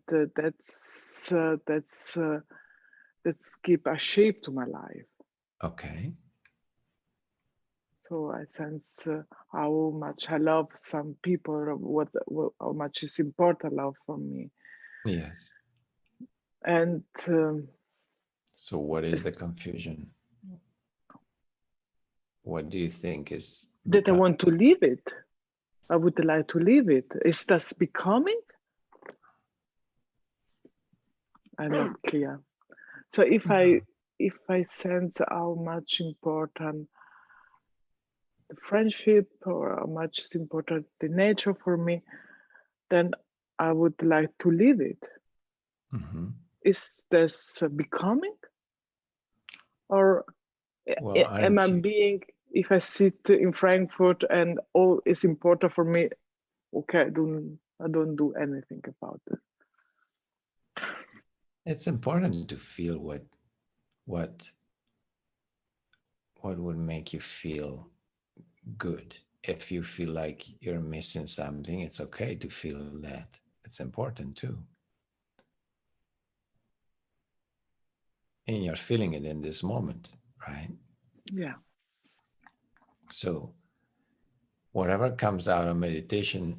that's give a shape to my life. Okay. So I sense how much I love some people, what how much is important love for me, Yes. and So what is it's the confusion? What do you think is that I want becoming? to leave it. I would like to leave it. Is that becoming? I'm not clear. So if I sense how much important the friendship or how much is important the nature for me, then I would like to leave it. Mhm. Is this becoming, or Well, am I aren't you? being? If I sit in Frankfurt and all is important for me, okay, I don't do anything about it. It's important to feel what what would make you feel good. If you feel like you're missing something, it's okay to feel that. It's important too. And you're feeling it in this moment, right? Yeah, So whatever comes out of meditation,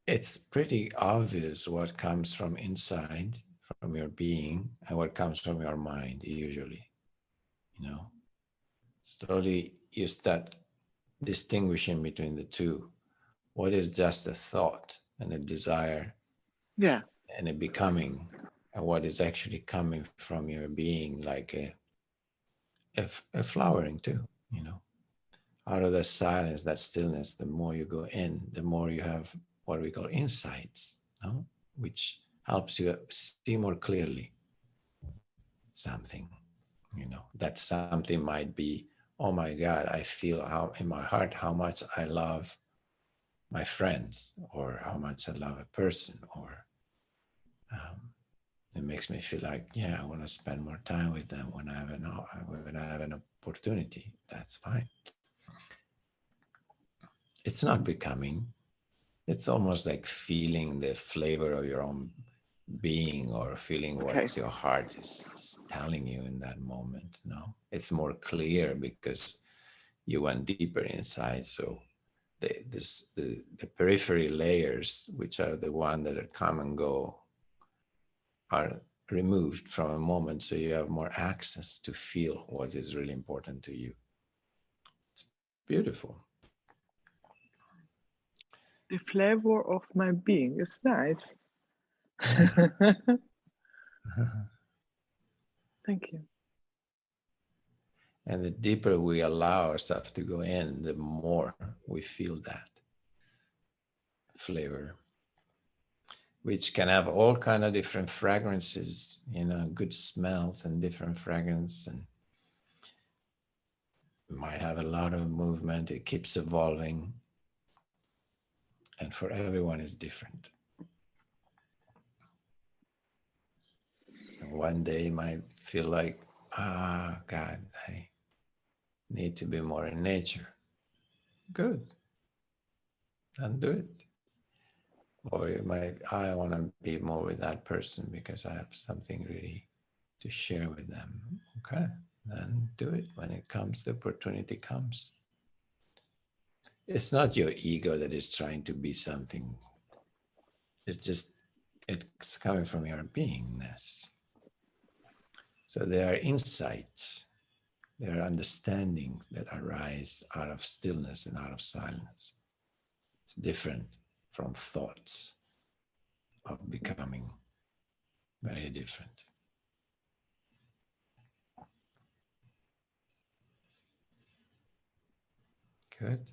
it's pretty obvious what comes from inside, from your being, and what comes from your mind, usually. You know, slowly you start distinguishing between the two. What is just a thought and a desire yeah, and a becoming, and what is actually coming from your being, like a flowering too, you know. Out of the silence, that stillness, the more you go in, the more you have what we call insights, no? Which helps you see more clearly something, you know. That something might be, oh my God, I feel how in my heart how much I love my friends, or how much I love a person, or um, it makes me feel like, yeah, I want to spend more time with them when I have an opportunity. That's fine. It's not becoming. It's almost like feeling the flavor of your own being, or feeling okay. what your heart is telling you in that moment. No, it's more clear because you went deeper inside. So the periphery layers, which are the one that are come and go, are removed from a moment, so you have more access to feel what is really important to you. It's beautiful. The flavor of my being is nice. Yeah. Thank you. And the deeper we allow ourselves to go in, the more we feel that flavor, which can have all kind of different fragrances, you know, good smells and different fragrance, and might have a lot of movement. It keeps evolving, and for everyone is different. And one day you might feel like, God, I need to be more in nature. Good, then do it. Or you might, I want to be more with that person because I have something really to share with them. Okay, then do it. When it comes, the opportunity comes. It's not your ego that is trying to be something. It's just, it's coming from your beingness. So there are insights, there are understandings that arise out of stillness and out of silence. It's different from thoughts of becoming, very different. Good.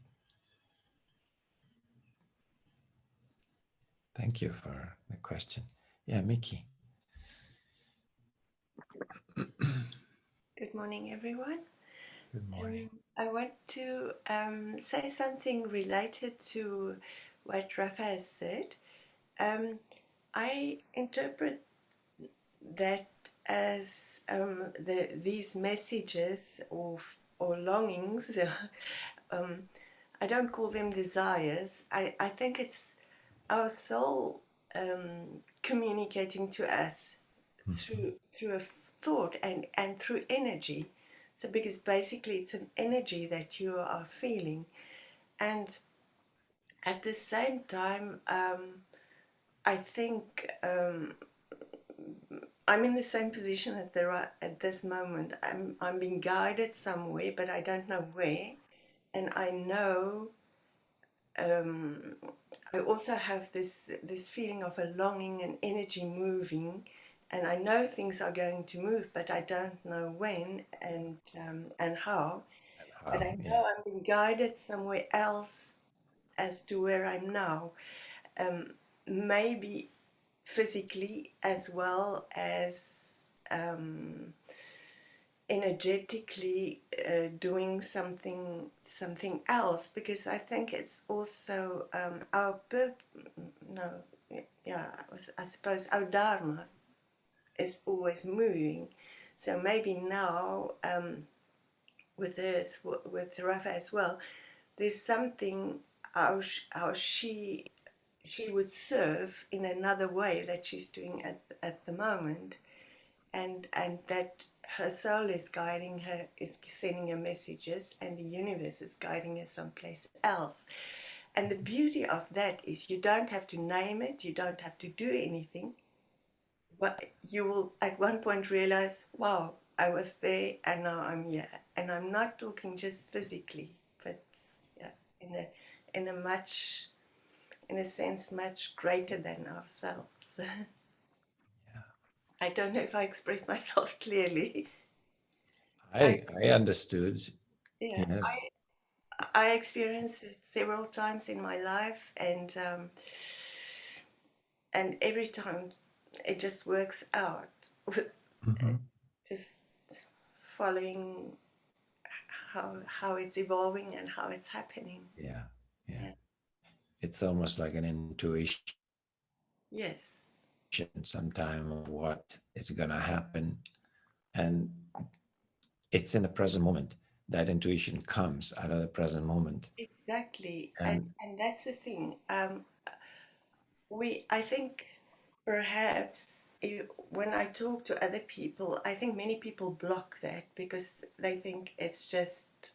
Thank you for the question. Yeah, Mickey. Good morning, everyone. Good morning. I want to say something related to what Raphael said. I interpret that as these messages or longings. I don't call them desires. I think it's our soul communicating to us through a thought and through energy. So because basically it's an energy that you are feeling, and at the same time, I think I'm in the same position at this moment. I'm being guided somewhere, but I don't know where. And I know I also have this feeling of a longing and energy moving, and I know things are going to move, but I don't know when and how. But I know I'm being guided somewhere else as to where I'm now. Maybe physically as well as energetically doing something else, because I think it's also our no, yeah, I suppose our dharma is always moving. So maybe now with this, with Rafa as well, there's something how she would serve in another way that she's doing at the moment, and that her soul is guiding her, is sending her messages, and the universe is guiding her someplace else. And the beauty of that is you don't have to name it, you don't have to do anything, but you will at one point realize, wow, I was there and now I'm here. And I'm not talking just physically, but yeah, in a much, in a sense, much greater than ourselves. I don't know if I expressed myself clearly. I understood. Yeah, Yes. I experienced it several times in my life, and every time it just works out with just following how it's evolving and how it's happening. Yeah. Yeah. It's almost like an intuition Yes, sometime of what is going to happen. And it's in the present moment. That intuition comes out of the present moment. exactly, And and that's the thing. I think perhaps when I talk to other people, I think many people block that because they think it's just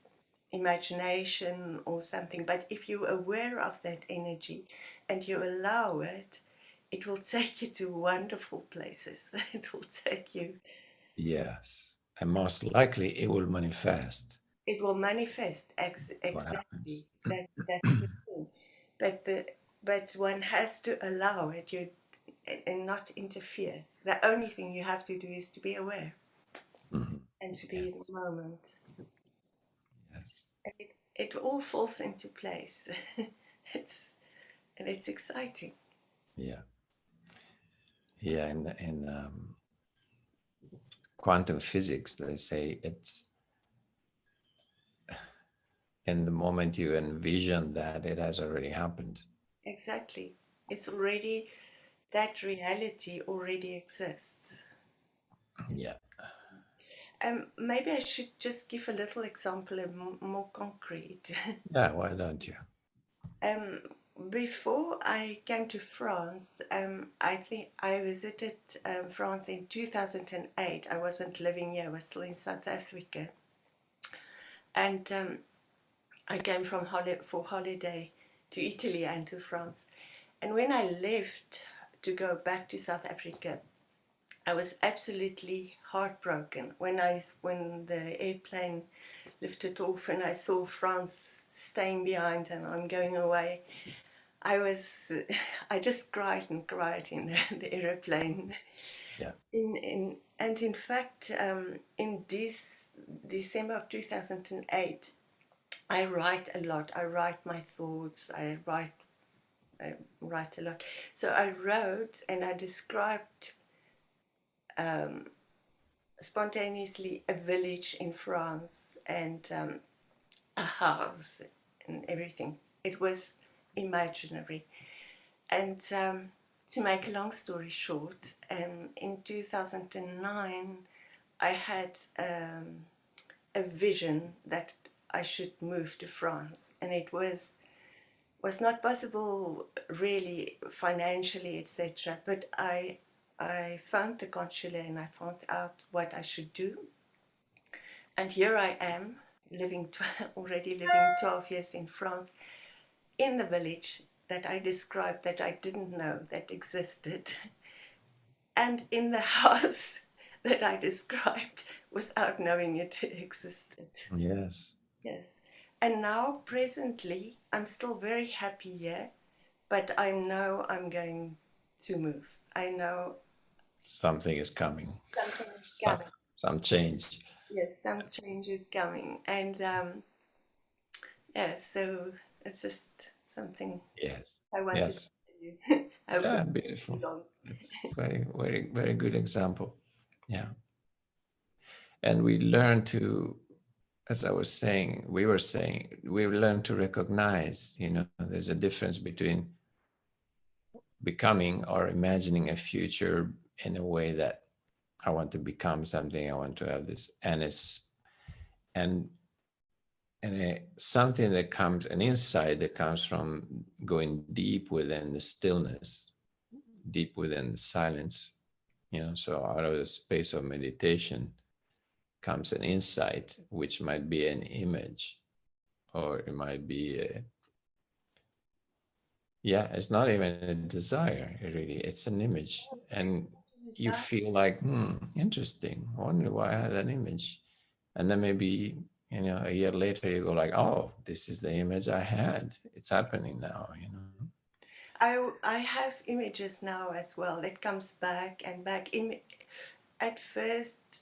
imagination or something. But if you're aware of that energy and you allow it, it will take you to wonderful places. It will take you. yes, and most likely it will manifest. It will manifest That's what exactly. happens. That's the thing. But but one has to allow it. And not interfere. The only thing you have to do is to be aware and to be in Yes. the moment. Yes. And it all falls into place. it's and it's exciting. Yeah. Yeah. In quantum physics, they say it's in the moment you envision that it has already happened. Exactly. It's already, that reality already exists. Yeah. Maybe I should just give a little example, more concrete. Yeah. Why don't you? um, Before I came to France, I think I visited France in 2008. I wasn't living here, I was still in South Africa. And I came for holiday to Italy and to France. And when I left to go back to South Africa, I was absolutely heartbroken when the airplane lifted off and I saw France staying behind and I'm going away. I just cried and cried in the aeroplane. Yeah. And in fact, in this December of 2008, I write a lot. I write my thoughts. I write a lot. So I wrote and I described spontaneously a village in France and a house and everything. It was imaginary. And to make a long story short, in 2009, I had a vision that I should move to France, and it was was not possible really financially, etc. But I found the consulate and I found out what I should do. And here I am, already living 12 years in France, in the village that I described that I didn't know that existed, and in the house that I described without knowing it existed. Yes. Yes. And now, presently, I'm still very happy here, but I know I'm going to move. I know Something is coming. something is Some, coming. some change. Yes, some change is coming. And yeah, so it's just something Yes. I wanted Yes. to tell you. I hope Yeah, it's not beautiful. too long. It's very, very, very good example. Yeah. And we learn to, as I was saying, we learn to recognize, there's a difference between becoming or imagining a future in a way that I want to become something, I want to have this, and something that comes, an insight that comes from going deep within the stillness, deep within the silence, so out of the space of meditation comes an insight, which might be an image, or it might be it's not even a desire, really, it's an image. And you feel like, interesting, I wonder why I had that image. And then maybe, a year later you go like, oh, this is the image I had, it's happening now. I have images now as well. It comes back and back. At first,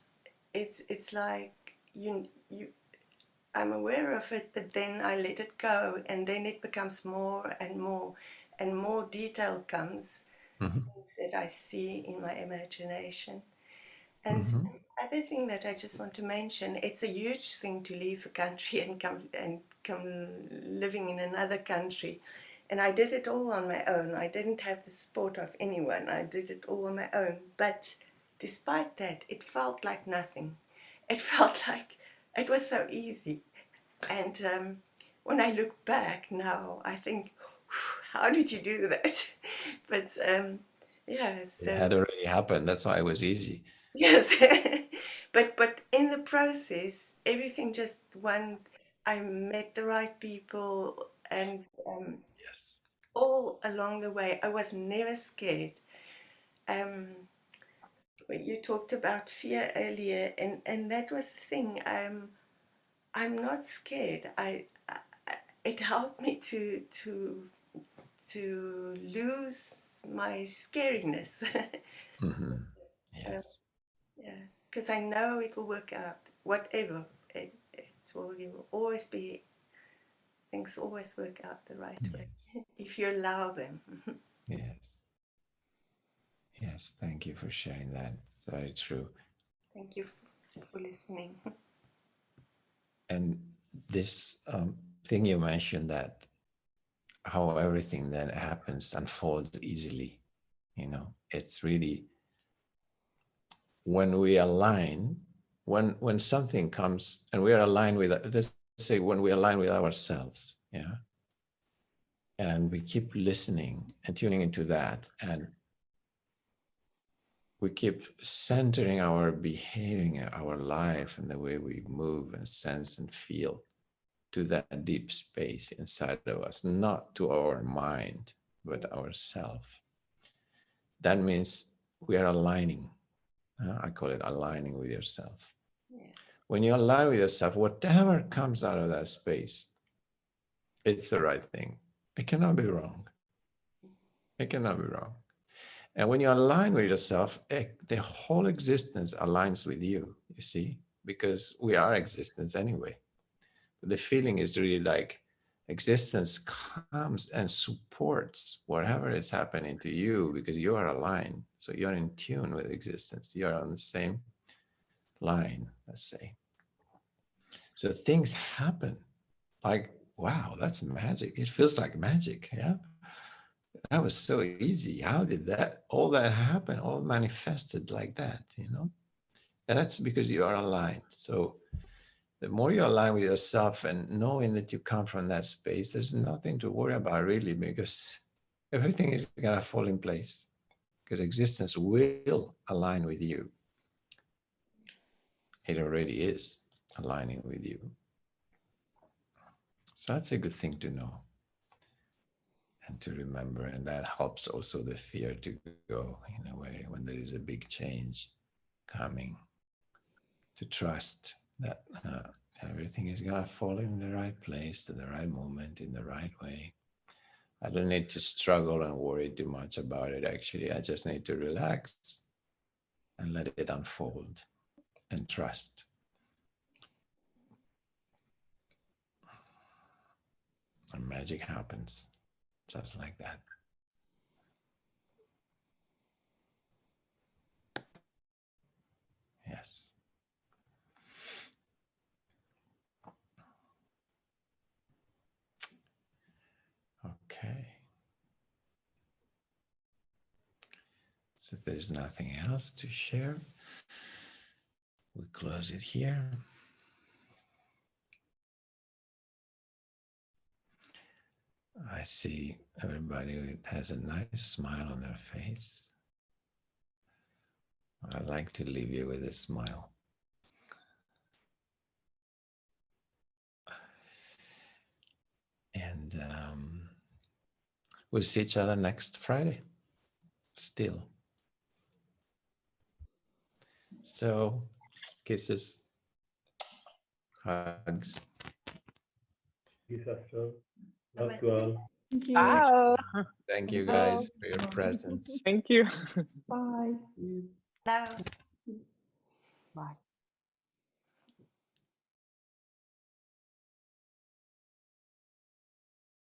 it's like you I'm aware of it, but then I let it go, and then it becomes more and more, and more detail comes, Mm-hmm. things that I see in my imagination. And Mm-hmm. other thing that I just want to mention, it's a huge thing to leave a country and come living in another country. And I did it all on my own. I didn't have the support of anyone. I did it all on my own. But despite that, it felt like nothing. It felt like it was so easy. And when I look back now, I think, how did you do that? But yeah, It so had already happened, that's why it was easy. yes. But in the process, everything just went. I met the right people, and Yes. all along the way, I was never scared. Um, you talked about fear earlier, and that was the thing. I'm not scared. It helped me to lose my scariness. Mm-hmm. uh, Yes. yeah, because I know it will work out. Whatever it will always be. Things always work out the right way Yes. if you allow them. Yes. Yes. Thank you for sharing that. It's very true. Thank you for listening. And this thing you mentioned, that how everything that happens unfolds easily, it's really when we align, when something comes and we are aligned with, let's say when we align with ourselves, and we keep listening and tuning into that, and we keep centering our behaving, our life, and the way we move and sense and feel to that deep space inside of us, not to our mind, but ourself. That means we are aligning. I call it aligning with yourself. Yes. When you align with yourself, whatever comes out of that space, it's the right thing. It cannot be wrong. It cannot be wrong. And when you align with yourself, the whole existence aligns with you, you see, because we are existence anyway. The feeling is really like existence comes and supports whatever is happening to you because you are aligned. So you're in tune with existence. You're on the same line, let's say. So things happen like, wow, that's magic. It feels like magic. Yeah. That was so easy. How did all that happen, all manifested like that, And that's because you are aligned. So the more you align with yourself and knowing that you come from that space, there's nothing to worry about really, because everything is going to fall in place, because existence will align with you. It already is aligning with you. So that's a good thing to know and to remember. And that helps also the fear to go, in a way, when there is a big change coming, to trust that everything is going to fall in the right place, at the right moment, in the right way. I don't need to struggle and worry too much about it, actually. I just need to relax and let it unfold and trust. And magic happens just like that. Yes. Okay. So if there's nothing else to share, we close it here. I see everybody has a nice smile on their face. I'd like to leave you with a smile. And we'll see each other next Friday, still. So, kisses, hugs. Peace, Astral. Love to all. Thank you. Ciao. Thank you guys for your presence. Thank you. Bye. Love. Bye.